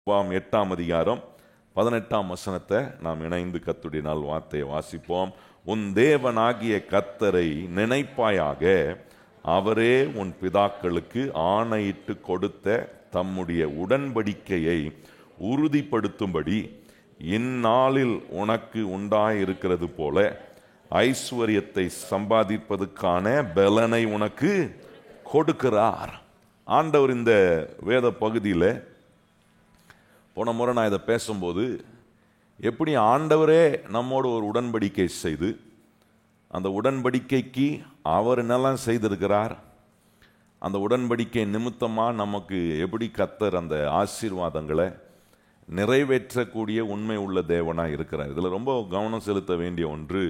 8ஆம் அதிகாரம் 18ஆம் வசனத்தை நாம் இணைந்து கர்த்தருடைய நாள் வார்த்தையை வாசிப்போம். உன் தேவனாகிய கர்த்தரை நினைப்பாயாக, அவரே உன் பிதாக்களுக்கு ஆணையிட்டு கொடுத்த தம்முடைய உடன்படிக்கையை உறுதிப்படுத்தும்படி இந்நாளில் உனக்கு உண்டாயிருக்கிறது போல ஐஸ்வர்யத்தை சம்பாதிப்பதற்கான பலனை உனக்கு கொடுக்கிறார். ஆண்டவர் இந்த வேத பகுதியில் போன முறை நான் இதை பேசும்போது எப்படி ஆண்டவரே நம்மோடு ஒரு உடன்படிக்கை செய்து அந்த உடன்படிக்கைக்கு அவர் என்னெல்லாம் செய்திருக்கிறார், அந்த உடன்படிக்கை நிமித்தமாக நமக்கு எப்படி கர்த்தர் அந்த ஆசீர்வாதங்களை நிறைவேற்றக்கூடிய உண்மை உள்ள தேவனாக இருக்கிறார். இதில் ரொம்ப கவனம் செலுத்த வேண்டிய ஒன்று,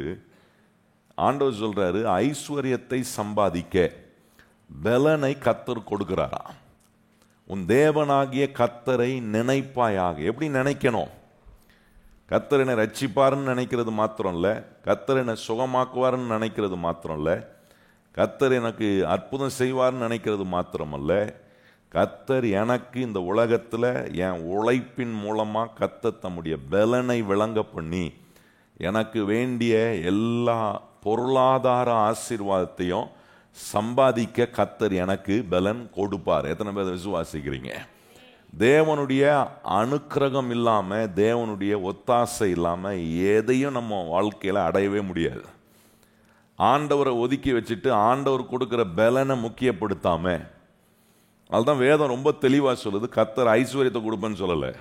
ஆண்டவர் சொல்கிறாரு ஐஸ்வர்யத்தை சம்பாதிக்க பலனை கர்த்தர் கொடுக்கிறாரா. உன் தேவனாகிய கர்த்தரை நினைப்பாயாக. எப்படி நினைக்கணும்? கர்த்தர் என்னை ரட்சிப்பாருன்னு நினைக்கிறது மாத்திரம் இல்லை, கர்த்தர் என்னை சுகமாக்குவாருன்னு நினைக்கிறது மாத்திரம் இல்லை, கர்த்தர் எனக்கு அற்புதம் செய்வார்னு நினைக்கிறது மாத்திரமல்ல, கர்த்தர் எனக்கு இந்த உலகத்தில் என் உழைப்பின் மூலமாக கர்த்தர் தம்முடைய பலனை விளங்க பண்ணி எனக்கு வேண்டிய எல்லா பொருளாதார ஆசீர்வாதத்தையும் சம்பாதிக்க கர்த்தர் எனக்கு பலன் கொடுப்பார். எத்தனை பேர் விசுவாசிக்கிறீங்க? தேவனுடைய அனுக்கிரகம் இல்லாமல், தேவனுடைய ஒத்தாசை இல்லாமல் எதையும் நம்ம வாழ்க்கையில் அடையவே முடியாது. ஆண்டவரை ஒதுக்கி வச்சுட்டு ஆண்டவர் கொடுக்குற பலனை முக்கியப்படுத்தாம, அதுதான் வேதம் ரொம்ப தெளிவாக சொல்லுது, கர்த்தர் ஐஸ்வர்யத்தை கொடுப்பேன்னு சொல்லலை,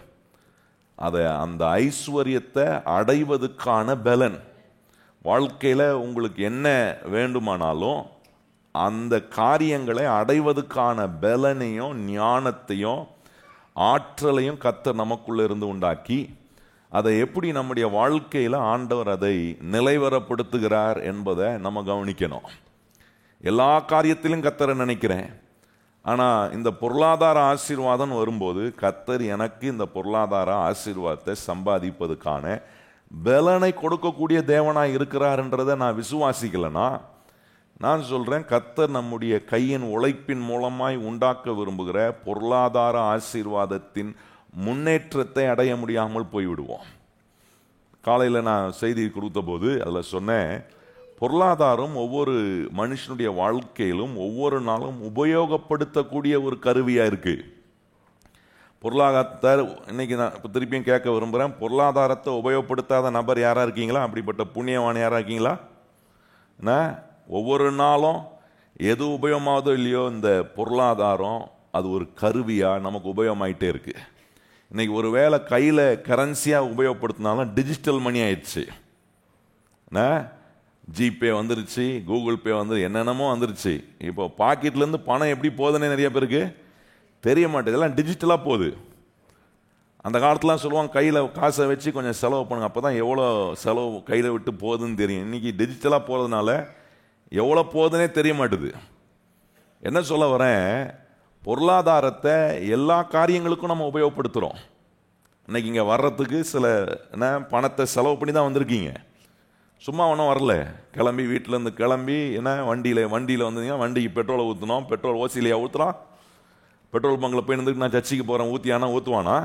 அதை அந்த ஐஸ்வர்யத்தை அடைவதற்கான பலன். வாழ்க்கையில் உங்களுக்கு என்ன வேண்டுமானாலும் அந்த காரியங்களை அடைவதற்கான பலனையும் ஞானத்தையும் ஆற்றலையும் கர்த்தர் நமக்குள்ளே இருந்து உண்டாக்கி அதை எப்படி நம்முடைய வாழ்க்கையில் ஆண்டவர் அதை நிலைவரப்படுத்துகிறார் என்பதை நம்ம கவனிக்கணும். எல்லா காரியத்திலும் கர்த்தரை நினைக்கிறேன், ஆனால் இந்த பொருளாதார ஆசீர்வாதம் வரும்போது கர்த்தர் எனக்கு இந்த பொருளாதார ஆசீர்வாதத்தை சம்பாதிப்பதுக்கான பலனை கொடுக்கக்கூடிய தேவனாக இருக்கிறார்ன்றதை நான் விசுவாசிக்கலைன்னா, நான் சொல்கிறேன், கர்த்தர் நம்முடைய கையின் உழைப்பின் மூலமாய் உண்டாக்க விரும்புகிற பொருளாதார ஆசீர்வாதத்தின் முன்னேற்றத்தை அடைய முடியாமல் போய்விடுவோம். காலையில் நான் செய்தி கொடுத்த போது அதில் சொன்னேன், பொருளாதாரம் ஒவ்வொரு மனுஷனுடைய வாழ்க்கையிலும் ஒவ்வொரு நாளும் உபயோகப்படுத்தக்கூடிய ஒரு கருவியாக இருக்குது. பொருளாதாரத்தை இன்னைக்கு நான் இப்போ திருப்பியும் கேட்க விரும்புகிறேன், பொருளாதாரத்தை உபயோகப்படுத்தாத நபர் யாராக இருக்கீங்களா? அப்படிப்பட்ட புண்ணியவான் யாராக இருக்கீங்களா? என்ன, ஒவ்வொரு நாளும் எது உபயோகமாவதோ இல்லையோ, இந்த பொருளாதாரம் அது ஒரு கருவியாக நமக்கு உபயோகமாயிட்டே இருக்குது. இன்றைக்கி ஒரு வேளை கையில் கரன்சியாக உபயோகப்படுத்தினாலும் டிஜிட்டல் மணி ஆயிடுச்சு. ஜிபே வந்துருச்சு, கூகுள் பே வந்து என்னென்னமோ வந்துருச்சு. இப்போ பாக்கெட்லேருந்து பணம் எப்படி போகுதுன்னு நிறைய பேருக்கு தெரிய மாட்டேது, எல்லாம் டிஜிட்டலாக போகுது. அந்த காலத்துலாம் சொல்லுவாங்க கையில் காசை வச்சு கொஞ்சம் செலவு பண்ணுங்க, அப்போ தான் எவ்வளோ செலவு கையில் விட்டு போகுதுன்னு தெரியும். இன்றைக்கி டிஜிட்டலாக போகிறதுனால எவ்வளோ போகுதுன்னே தெரிய மாட்டுது. என்ன சொல்ல வரேன், பொருளாதாரத்தை எல்லா காரியங்களுக்கும் நம்ம உபயோகப்படுத்துகிறோம். இன்றைக்கி இங்கே வர்றதுக்கு சில பணத்தை செலவு பண்ணி தான் வந்திருக்கீங்க, சும்மா ஒன்றும் வரல. கிளம்பி வீட்டிலேருந்து கிளம்பி வண்டியில் வந்தீங்கன்னா வண்டிக்கு பெட்ரோலை ஊற்றணும், பெட்ரோல் ஓசிலையாக ஊற்றுறான். பெட்ரோல் பங்கில் போய் இருந்துட்டு நான் சர்ச்சைக்கு போகிறேன் ஊற்றியானா ஊற்றுவானா?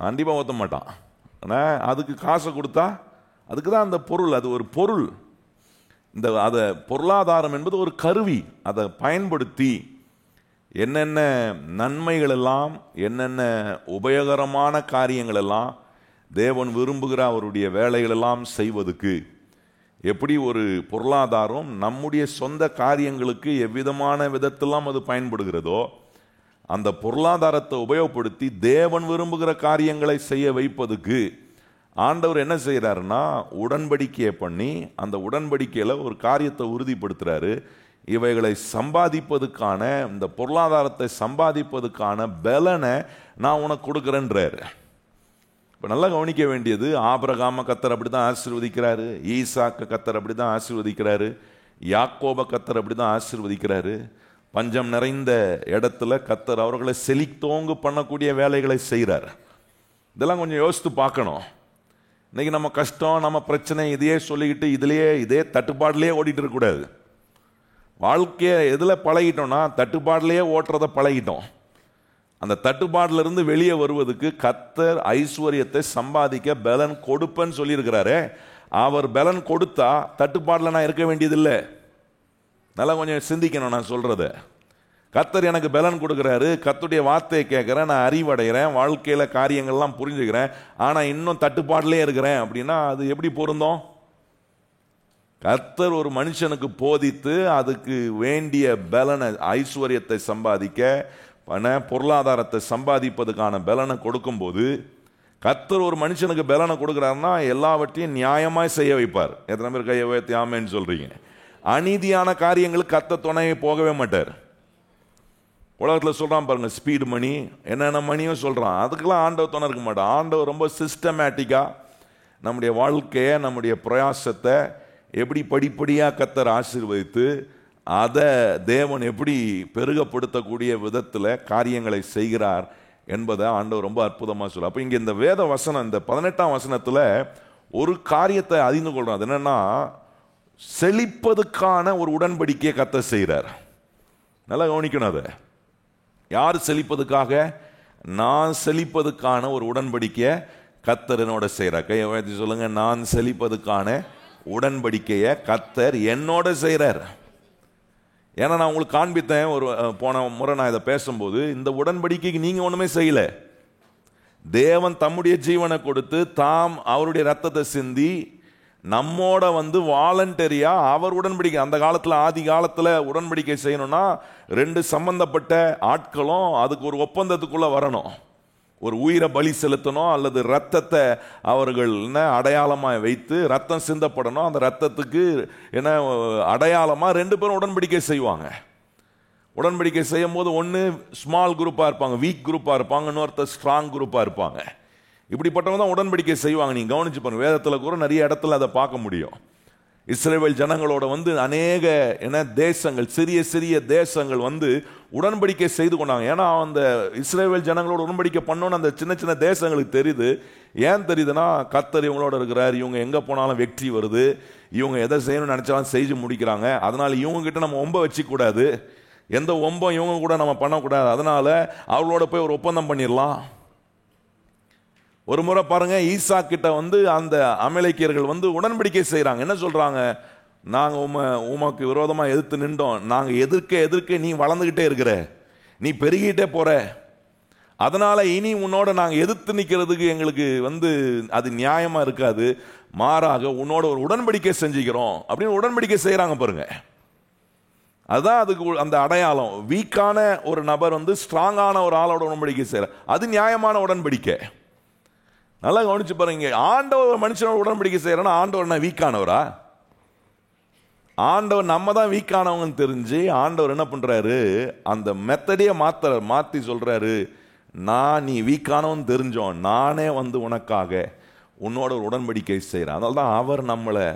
கண்டிப்பாக ஊற்ற மாட்டான். ஆனால் அதுக்கு காசை கொடுத்தா அதுக்கு தான் அந்த பொருள், அது ஒரு பொருள். அதை பொருளாதாரம் என்பது ஒரு கருவி. அதை பயன்படுத்தி என்னென்ன நன்மைகள் எல்லாம், என்னென்ன உபயோகரமான காரியங்கள் எல்லாம் தேவன் விரும்புகிற அவருடைய வேலைகளெல்லாம் செய்வதற்கு எப்படி ஒரு பொருளாதாரம் நம்முடைய சொந்த காரியங்களுக்கு எவ்விதமான விதத்தெல்லாம் அது பயன்படுகிறதோ, அந்த பொருளாதாரத்தை உபயோகப்படுத்தி தேவன் விரும்புகிற காரியங்களை செய்ய வைப்பதுக்கு ஆண்டவர் என்ன செய்கிறாருன்னா, உடன்படிக்கையை பண்ணி அந்த உடன்படிக்கையில் ஒரு காரியத்தை உறுதிப்படுத்துகிறாரு. இவைகளை சம்பாதிப்பதுக்கான, இந்த பொருளாதாரத்தை சம்பாதிப்பதுக்கான பலனை நான் உனக்கு கொடுக்குறேன்றாரு. இப்போ நல்லா கவனிக்க வேண்டியது, ஆபிரகாமை கர்த்தர் அப்படி தான் ஆசீர்வதிக்கிறாரு, ஈசாக்க கர்த்தர் அப்படி தான் ஆசீர்வதிக்கிறாரு, யாக்கோப கர்த்தர் அப்படி தான் ஆசீர்வதிக்கிறாரு. பஞ்சம் நிறைந்த இடத்துல கர்த்தர் அவர்களை செழித்தோங்கு பண்ணக்கூடிய வேலைகளை செய்கிறார். இதெல்லாம் கொஞ்சம் யோசித்து பார்க்கணும். இன்றைக்கி நம்ம கஷ்டம், நம்ம பிரச்சனை இதையே சொல்லிக்கிட்டு இதே தட்டுப்பாடுலேயே ஓடிட்டு இருக்கக்கூடாது. வாழ்க்கையை எதில் பழகிட்டோம்னா தட்டுப்பாடுலேயே ஓட்டுறதை பழகிட்டோம். அந்த தட்டுப்பாடுல இருந்து வெளியே வருவதற்கு கர்த்தர் ஐஸ்வர்யத்தை சம்பாதிக்க பலன் கொடுப்பேன்னு சொல்லியிருக்கிறாரே, அவர் பலன் கொடுத்தா தட்டுப்பாடுல நான் இருக்க வேண்டியதில்லை. நல்லா கொஞ்சம் சிந்திக்கணும் நான் சொல்றத. கர்த்தர் எனக்கு பலன் கொடுக்குறாரு, கர்த்தருடைய வார்த்தையை கேட்குறேன், நான் அறிவடைகிறேன், வாழ்க்கையில் காரியங்கள்லாம் புரிஞ்சுக்கிறேன், ஆனால் இன்னும் தட்டுப்பாடுலே இருக்கிறேன் அப்படின்னா அது எப்படி பொருந்தும்? கர்த்தர் ஒரு மனுஷனுக்கு போதித்து அதுக்கு வேண்டிய பலனை, ஐஸ்வர்யத்தை சம்பாதிக்க, பொருளாதாரத்தை சம்பாதிப்பதுக்கான பலனை கொடுக்கும்போது, கர்த்தர் ஒரு மனுஷனுக்கு பலனை கொடுக்குறாருன்னா எல்லாவற்றையும் நியாயமாய் செய்ய வைப்பார். எத்தனை பேர் கையை உயர்த்தி ஆமென்னு சொல்றீங்க? அநீதியான காரியங்களுக்கு கர்த்தர் துணையை போகவே மாட்டார். உலகத்தில் சொல்கிறான் பாருங்க, ஸ்பீடு மணி, என்னென்ன மணியும் சொல்கிறான், அதுக்கெல்லாம் ஆண்டவர் துணை இருக்க மாட்டான். ஆண்டவர் ரொம்ப சிஸ்டமேட்டிக்காக நம்முடைய வாழ்க்கையை, நம்முடைய பிரயாசத்தை எப்படி படிப்படியாக கர்த்தர் ஆசீர்வதித்து அதை தேவன் எப்படி பெருகப்படுத்தக்கூடிய விதத்தில் காரியங்களை செய்கிறார் என்பதை ஆண்டவர் ரொம்ப அற்புதமாக சொல்ல. அப்போ இங்கே இந்த வேத வசனம், இந்த 18ஆம் வசனத்தில் ஒரு காரியத்தை அறிந்து கொள்கிறோம். அது என்னென்னா, செழிப்பதுக்கான ஒரு உடன்படிக்கையை கர்த்தர் செய்கிறார். நல்லா கவனிக்கணும். அதை யார் செழிப்பதுக்காக? நான் செழிப்பதுக்கான ஒரு உடன்படிக்கையை கர்த்தர் என்னோட செய்கிறார். கையை உயர்த்தி சொல்லுங்க, நான் செழிப்பதுக்கான உடன்படிக்கையை கர்த்தர் என்னோட செய்கிறார். ஏன்னா நான் உங்களுக்கு காண்பித்தேன் ஒரு போன முறை நான் இதை பேசும்போது, இந்த உடன்படிக்கைக்கு நீங்கள் ஒன்றுமே செய்யலை. தேவன் தம்முடைய ஜீவனை கொடுத்து தாம் அவருடைய ரத்தத்தை சிந்தி நம்மோட வாலண்டரியா அவர் உடன்படிக்கை. அந்த காலத்தில், ஆதி காலத்தில் உடன்படிக்கை செய்யணும்னா 2 சம்பந்தப்பட்ட ஆட்களும் அதுக்கு ஒரு ஒப்பந்தத்துக்குள்ள வரணும். ஒரு உயிரை பலி செலுத்தணும், அல்லது ரத்தத்தை அவர்கள் அடையாளமாக வைத்து ரத்தம் சிந்தப்படணும். அந்த ரத்தத்துக்கு என்ன அடையாளமாக 2 பேரும் உடன்படிக்கை செய்வாங்க. உடன்படிக்கை செய்யும் போது ஒன்று ஸ்மால் குரூப்பாக இருப்பாங்க, வீக் குரூப்பாக இருப்பாங்க, இன்னொருத்தர் ஸ்ட்ராங் குரூப்பாக இருப்பாங்க. இப்படிப்பட்டவங்க தான் உடன்படிக்கை செய்வாங்க. நீங்கள் கவனிச்சு பாருங்க, வேதத்தில் கூட நிறைய இடத்துல அதை பார்க்க முடியும். இஸ்ரவேல் ஜனங்களோட அநேக தேசங்கள், சிறிய சிறிய தேசங்கள் உடன்படிக்கை செய்து கொண்டாங்க. ஏன்னா அந்த இஸ்ரவேல் ஜனங்களோட உடன்படிக்கை பண்ணோன்னு அந்த சின்ன சின்ன தேசங்களுக்கு தெரியுது. ஏன் தெரியுதுன்னா, கர்த்தர் இவங்களோட இருக்கிறார், இவங்க எங்கே போனாலும் வெற்றி வருது, இவங்க எதை செய்யணும்னு நினச்சாலும் செய்து முடிக்கிறாங்க. அதனால இவங்க கிட்ட நம்ம ஒம்ப வச்சுக்கூடாது, எந்த ஒம்பம் இவங்க கூட நம்ம பண்ணக்கூடாது, அதனால அவங்களோட போய் ஒரு ஒப்பந்தம் பண்ணிடலாம். ஒரு முறை பாருங்க, ஈசா கிட்ட அந்த அமலேக்கியர்கள் உடன்படிக்கை செய்யறாங்க. என்ன சொல்றாங்க? நாங்க உமக்கு விரோதமா எதிர்த்து நின்றோம், நாங்க எதிர்க்க நீ வளர்ந்துகிட்டே இருக்கிற, நீ பெருகிட்டே போற, அதனால இனி உன்னோட நாங்க எதிர்த்து நிக்கிறதுக்கு எங்களுக்கு அது நியாயமா இருக்காது, மாறாக உன்னோட ஒரு உடன்படிக்கை செஞ்சுக்கிறோம் அப்படின்னு உடன்படிக்கை செய்யறாங்க பாருங்க. அதுதான் அதுக்கு அந்த அடையாளம். வீக்கான ஒரு நபர் ஸ்ட்ராங்கான ஒரு ஆளோட உடன்படிக்கை செய்யற, அது நியாயமான உடன்படிக்கை. நல்லா கவனிச்சு பாருங்க. ஆண்டவர் மனுஷனோட உடன்படிக்கை செய்யறா, ஆண்டவர் என்ன வீக்கானவரா? ஆண்டவர் நம்ம தான் வீக்கானவங்கன்னு தெரிஞ்சு ஆண்டவர் என்ன பண்றாரு, அந்த மெத்தடியை மாத்தி சொல்றாரு, நான் நீ வீக்கானவன் தெரிஞ்சோம், நானே உனக்காக உன்னோட ஒரு உடன்படிக்கை செய்யறேன். அதனால தான் அவர் நம்மளை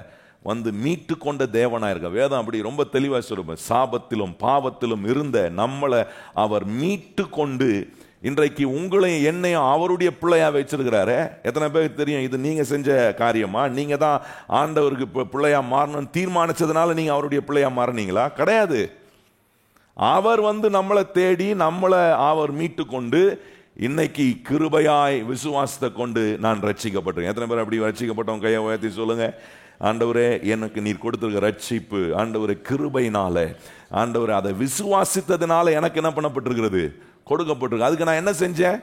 மீட்டு கொண்ட தேவனா இருக்க. வேதம் அப்படி ரொம்ப தெளிவா சொல்லுவார், சாபத்திலும் பாவத்திலும் இருந்த நம்மளை அவர் மீட்டு கொண்டு இன்றைக்கு உங்களையும் என்னையும் அவருடைய பிள்ளையா வச்சிருக்கிறாரு. எத்தனை பேருக்கு தெரியும் இது நீங்க செஞ்ச காரியமா? நீங்க தான் ஆண்டவருக்கு பிள்ளையா மாறணும்னு தீர்மானிச்சதுனால நீங்க அவருடைய பிள்ளையா மாறினீங்களா? கிடையாது. அவர் நம்மளை தேடி நம்மளை அவர் மீட்டு கொண்டு இன்னைக்கு கிருபையாய் விசுவாசத்தை கொண்டு நான் ரட்சிக்கப்பட்டிருக்கேன். எத்தனை பேர் அப்படி ரட்சிக்கப்பட்டவங்க கையை உயர்த்தி சொல்லுங்க. ஆண்டவரே, எனக்கு நீர் கொடுத்திருக்க ரட்சிப்பு ஆண்டவரே கிருபையினால, ஆண்டவரே அதை விசுவாசித்ததுனால எனக்கு என்ன பண்ணப்பட்டிருக்கிறது, கொடுக்கப்பட்டிருக்கு. அதுக்கு நான் என்ன செஞ்சேன்?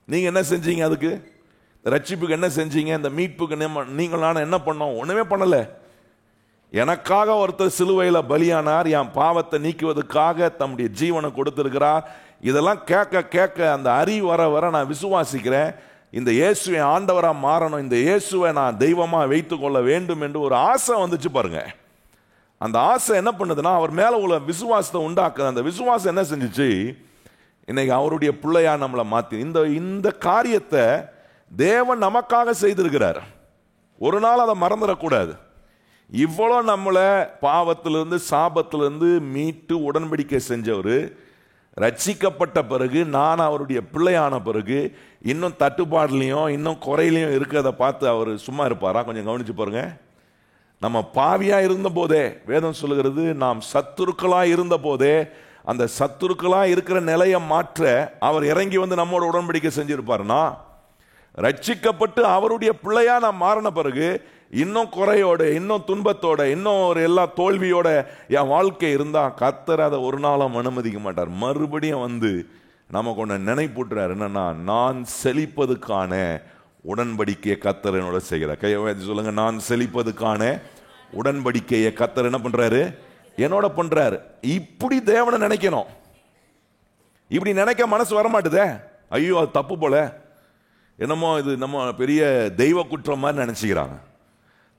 நீங்க என்ன செஞ்சீங்க? அதுக்கு ரட்சிப்புக்கு என்ன செஞ்சீங்க? இந்த மீட்புக்கு நீங்கள் என்ன பண்ணோம்? ஒண்ணுமே பண்ணல. எனக்காக ஒருத்தர் சிலுவையில் பலியானார், என் பாவத்தை நீக்குவதற்காக தம்முடைய ஜீவனை கொடுத்திருக்கிறார். இதெல்லாம் கேட்க கேட்க அந்த அறிவு வர வர நான் விசுவாசிக்கிறேன், இந்த இயேசுவை ஆண்டவரா மாறணும், இந்த இயேசுவை நான் தெய்வமா வைத்துக் கொள்ள வேண்டும் என்று ஒரு ஆசை வந்துச்சு பாருங்க. அந்த ஆசை என்ன பண்ணுதுன்னா, அவர் மேல உள்ள விசுவாசத்தை உண்டாக்குது. அந்த விசுவாசம் என்ன செஞ்சுச்சு, இன்னைக்கு அவருடைய பிள்ளையா நம்மளை மாத்தி இந்த காரியத்தை தேவன் நமக்காக செய்திருக்கிறார். ஒரு நாள் அதை மறந்துடக்கூடாது. இவ்வளோ நம்மளை பாவத்திலிருந்து சாபத்திலிருந்து மீட்டு உடன்படிக்கை செஞ்சவர், ரட்சிக்கப்பட்ட பிறகு நான் அவருடைய பிள்ளையான பிறகு இன்னும் தட்டுப்பாடுலையும் இன்னும் குறையிலையும் இருக்கிறத பார்த்து அவர் சும்மா இருப்பாரா? கொஞ்சம் கவனிச்சு பாருங்க. நம்ம பாவியா இருந்த போதே வேதம் சொல்லுகிறது, நாம் சத்துருக்களா இருந்த போதே அந்த சத்துருக்களா இருக்கிற நிலையை மாற்ற அவர் இறங்கி வந்து நம்மோட உடன்படிக்கை செஞ்சிருப்பாருன்னா, ரட்சிக்கப்பட்டு அவருடைய பிள்ளையா நான் மாறின பிறகு இன்னும் குறையோட, இன்னும் துன்பத்தோட, இன்னும் ஒரு எல்லா தோல்வியோட என் வாழ்க்கை இருந்தா கர்த்தர் அதை ஒரு நாளும் அனுமதிக்க மாட்டார். மறுபடியும் வந்து நமக்கு ஒன்று நினைப்பூட்டுறாரு, என்னன்னா, நான் செழிப்பதுக்கான உடன்படிக்கையை கர்த்தர் என்னோட செய்கிறார். கையை சொல்லுங்க, நான் செழிப்பதுக்கான உடன்படிக்கையை கர்த்தர் என்ன பண்றாரு? என்னோட பண்றாரு. இப்படி தேவனை நினைக்கணும். இப்படி நினைக்க மனசு வரமாட்டுதே. ஐயோ அது தப்பு போல, என்னமோ இது நம்ம பெரிய தெய்வ குற்றம் மாதிரி நினைச்சுக்கிறாங்க.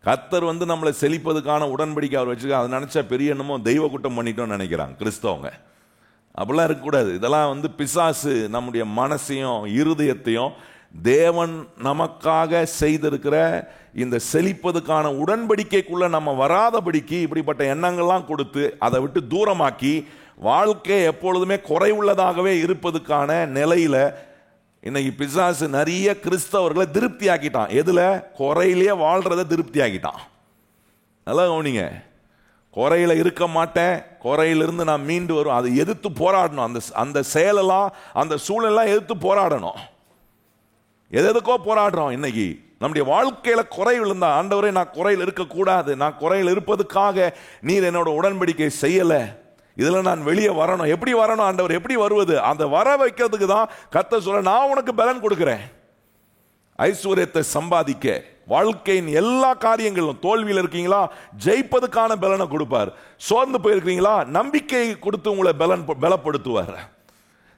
கர்த்தர் வந்து நம்மளை செழிப்பதுக்கான உடன்படிக்கை அவர் வச்சுக்க, அதை நினைச்சா பெரிய என்னமோ தெய்வ குற்றம் பண்ணிட்டோம்னு நினைக்கிறாங்க கிறிஸ்தவங்க. அப்படிலாம் இருக்கக்கூடாது. இதெல்லாம் வந்து பிசாசு நம்முடைய மனசையும் இருதயத்தையும் தேவன் நமக்காக செய்திருக்கிற இந்த செழிப்பதுக்கான உடன்படிக்கைக்குள்ள நம்ம வராதபடிக்கு இப்படிப்பட்ட எண்ணங்கள்லாம் கொடுத்து அதை விட்டு தூரமாக்கி வாழ்க்கை எப்பொழுதுமே குறைவுள்ளதாகவே இருப்பதுக்கான நிலையில இன்னைக்கு பிசாசு நிறைய கிறிஸ்தவர்களை திருப்தி ஆக்கிட்டான். எதுல? குறையிலேயே வாழ்றத திருப்தி ஆக்கிட்டான். நல்லா கவனிங்க. குறையில இருக்க மாட்டேன், குறையிலிருந்து நான் மீண்டு வரும், அதை எதிர்த்து போராடணும். அந்த செயலெல்லாம், அந்த சூழலெல்லாம் எதிர்த்து போராடணும். எதுக்கோ போராடுறோம். இன்னைக்கு நம்முடைய வாழ்க்கையில குறை விழுந்தா, ஆண்டவரே நான் குறையில் இருக்கக்கூடாது, நான் குறையில் இருப்பதுக்காக நீர் என்னோட உடன்படிக்கை செய்யல, இதுல நான் வெளியே வரணும். எப்படி வரணும் ஆண்டவர்? எப்படி வருவது? அந்த வர வைக்கிறதுக்கு தான் கர்த்தர் சொல்ற, நான் உனக்கு பலன் கொடுக்கிறேன். ஐஸ்வர்யத்தை சம்பாதிக்க, வாழ்க்கையின் எல்லா காரியங்களும் தோல்வியில் இருக்கீங்களா, ஜெயிப்பதுக்கான பலனை கொடுப்பார். சோர்ந்து போயிருக்கீங்களா, நம்பிக்கை கொடுத்து உங்களை பலப்படுத்துவார்.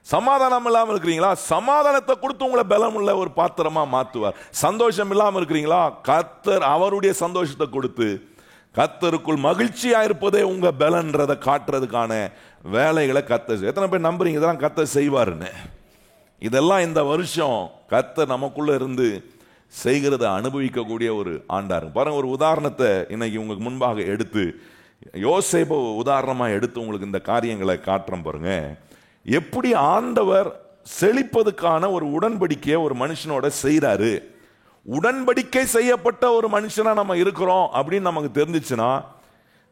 சமாதானம் இல்லாமல் இருக்கிறீங்களா, சமாதானத்தை கொடுத்து உங்களை பலம் உள்ள ஒரு பாத்திரமா மாற்றுவார். சந்தோஷம் இல்லாமல் இருக்கிறீங்களா, கர்த்தர் அவருடைய சந்தோஷத்தை கொடுத்து கர்த்தருக்குள் மகிழ்ச்சியா இருப்பதே உங்க பலன்றதை காட்டுறதுக்கான வேலைகளை கர்த்தர். எத்தனை பேர் நம்புறீங்க இதெல்லாம் கர்த்தர் செய்வாருன்னு? இதெல்லாம் இந்த வருஷம் கர்த்தர் நமக்குள்ள இருந்து செய்கிறத அனுபவிக்கக்கூடிய ஒரு ஆண்டாரு. பாருங்க, ஒரு உதாரணத்தை இன்னைக்கு உங்களுக்கு முன்பாக எடுத்து, யோசேப்பு உதாரணமா எடுத்து உங்களுக்கு இந்த காரியங்களை காட்டுறேன். பாருங்க, எப்படி ஆண்டவர் செழிப்பதுக்கான ஒரு உடன்படிக்கையை ஒரு மனுஷனோட செய்யறாரு. உடன்படிக்கை செய்யப்பட்ட ஒரு மனுஷனா நம்ம இருக்கிறோம் அப்படின்னு நமக்கு தெரிஞ்சிச்சுன்னா,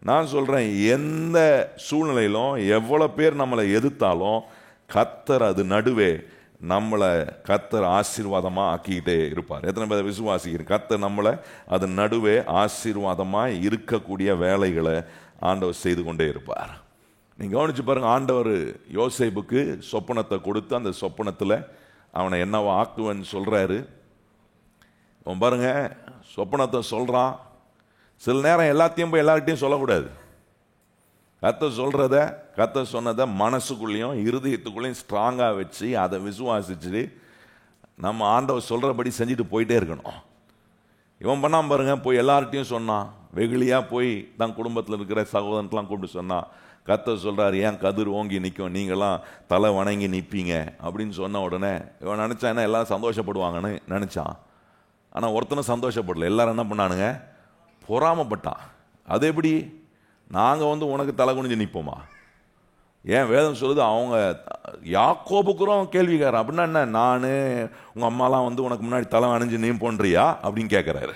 நான் சொல்றேன், எந்த சூழ்நிலையிலும் எவ்வளவு பேர் நம்மளை எதிர்த்தாலும் கர்த்தர் அது நடுவே நம்மளை கர்த்தர் ஆசீர்வாதமா ஆக்கிக்கிட்டே இருப்பார். எத்தனை பேர் விசுவாசிக்கிறீங்க? கர்த்தர் நம்மளை அது நடுவே ஆசீர்வாதமா இருக்கக்கூடிய வேலைகளை ஆண்டவர் செய்து கொண்டே இருப்பார். நீங்க கவனிச்சு பாருங்க, ஆண்டவர் யோசேப்புக்கு சொப்பனத்தை கொடுத்து அந்த சொப்பனத்தில் அவனை என்னவா ஆக்குவன்னு சொல்றாரு. அவன் பாருங்க, சொப்பனத்தை சொல்றான். சில நேரம் எல்லாத்தையும் போய் எல்லார்கிட்டையும் சொல்லக்கூடாது. கர்த்தர் சொல்றத, கர்த்தர் சொன்னதை மனசுக்குள்ளேயும் இருதயத்துக்குள்ளேயும் ஸ்ட்ராங்கா வச்சு அதை விசுவாசிச்சு நம்ம ஆண்டவர் சொல்றபடி செஞ்சுட்டு போயிட்டே இருக்கணும். இவன் பண்ணாம பாருங்க, போய் எல்லார்கிட்டையும் சொன்னான். வெகுளியா போய் தான் குடும்பத்தில் இருக்கிற சகோதரன்லாம் கூப்பிட்டு சொன்னான். கர்த்தர் சொல்றாரு, ஏன் கதிர் ஓங்கி நிற்கும், நீங்களாம் தலை வணங்கி நிற்பீங்க அப்படின்னு சொன்ன உடனே இவன் நினைச்சான் என்ன எல்லாரும் சந்தோஷப்படுவாங்கன்னு நினைச்சான். ஆனால் ஒருத்தனும் சந்தோஷப்படல. எல்லாரும் என்ன பண்ணானுங்க? பொறாமப்பட்டான். அது எப்படி? நாங்கள் வந்து உனக்கு தலை குனிஞ்சு நிற்போமா? ஏன் வேதம் சொல்லுது, அவங்க யாக்கோபுக்குறோம் கேள்விக்காரன். அப்படின்னா என்ன, நான் உங்கள் அம்மாலாம் வந்து உனக்கு முன்னாடி தலை அணிஞ்சு நீ போன்றியா அப்படின்னு கேட்குறாரு.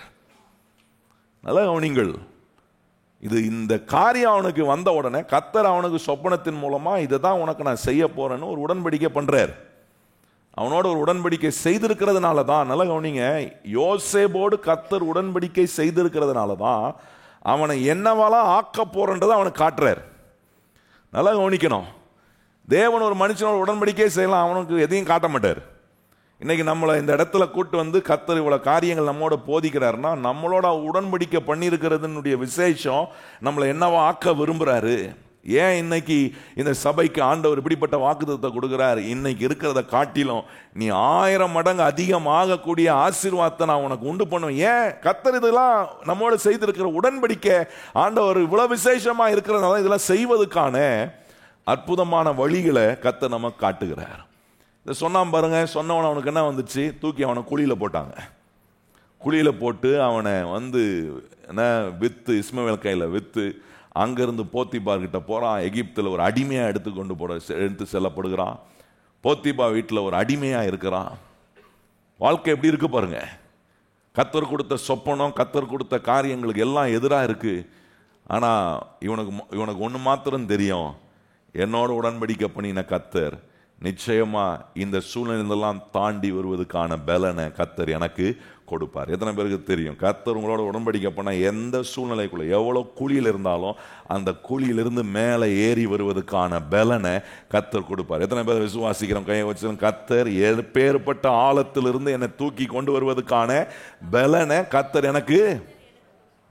நல்லா கவனிங்கள். இது இந்த காரியம் அவனுக்கு வந்த உடனே கர்த்தர் அவனுக்கு சொப்பனத்தின் மூலமா இதை தான் உனக்கு நான் செய்ய போறேன்னு ஒரு உடன்படிக்கை பண்றாரு. அவனோட ஒரு உடன்படிக்கை செய்திருக்கிறதுனால தான், நல்லா கவனிங்க, யோசேப்போடு கர்த்தர் உடன்படிக்கை செய்திருக்கிறதுனால தான் அவனை என்னவாலாம் ஆக்க போறன்றதை அவனுக்கு காட்டுறாரு. நல்லா கவனிக்கணும். தேவன் ஒரு மனுஷனோட உடன்படிக்கை செய்யலாம், அவனுக்கு எதையும் காட்ட மாட்டார். இன்னைக்கு நம்மளை இந்த இடத்துல கூட்டு வந்து கர்த்தர் இவ்வளவு காரியங்கள் நம்மளோட போதிக்கிறாருன்னா, நம்மளோட உடன்படிக்கை பண்ணியிருக்கிறதுனுடைய விசேஷம் நம்மளை என்னவா ஆக்க விரும்புறாரு. ஏன் இன்னைக்கு இந்த சபைக்கு ஆண்டவர் இப்படிப்பட்ட வாக்குத்தத்தத்தை கொடுக்கிறார்? இன்னைக்கு இருக்கிறத காட்டிலும் நீ 1000 மடங்கு அதிகமாகக்கூடிய ஆசீர்வாதத்தை நான் உனக்கு உண்டு பண்ணுவேன். ஏன்? கர்த்தர் இதெல்லாம் நம்மோட செய்திருக்கிற உடன்படிக்கை ஆண்டவர் இவ்வளவு விசேஷமா இருக்கிறதுனால இதெல்லாம் செய்வதற்கான அற்புதமான வழிகளை கர்த்தர் நமக்கு காட்டுகிறார். இதை சொன்னான் பாருங்க. சொன்னவன் அவனுக்கு என்ன வந்துச்சு? தூக்கி அவனை குழியில போட்டாங்க. குழியில போட்டு அவனை வந்து என்ன வித்து, இஸ்மவேல் கையில வித்து அங்கிருந்து போத்திபார் கிட்ட போறான். எகிப்தில் ஒரு அடிமையா எடுத்து செல்லப்படுகிறான். போத்திபா வீட்டில் ஒரு அடிமையா இருக்கிறான். வாழ்க்கை எப்படி இருக்கு பாருங்க. கர்த்தர் கொடுத்த சொப்பனம், கர்த்தர் கொடுத்த காரியங்களுக்கு எல்லாம் எதிராக இருக்கு. ஆனா இவனுக்கு ஒன்று மாத்திரம் தெரியும், என்னோட உடன்படிக்கை பண்ணின கர்த்தர் நிச்சயமா இந்த சூழ்நிலையெல்லாம் தாண்டி வருவதற்கான பலனை கர்த்தர் எனக்கு கொடுப்பார். எத்தனை பேருக்கு தெரியும் கர்த்தர் உங்களோட உடன்படிக்கை பண்ண எந்த சூழ்நிலைக்குள்ள எவ்வளோ குழியில் இருந்தாலும் அந்த குழியிலிருந்து மேலே ஏறி வருவதற்கான பலனை கர்த்தர் கொடுப்பார். எத்தனை பேர் விசுவாசிக்கிறோம்? கையை வச்சு கர்த்தர் எப்பேற்பட்ட ஆழத்திலிருந்து என்னை தூக்கி கொண்டு வருவதற்கான பலனை கர்த்தர் எனக்கு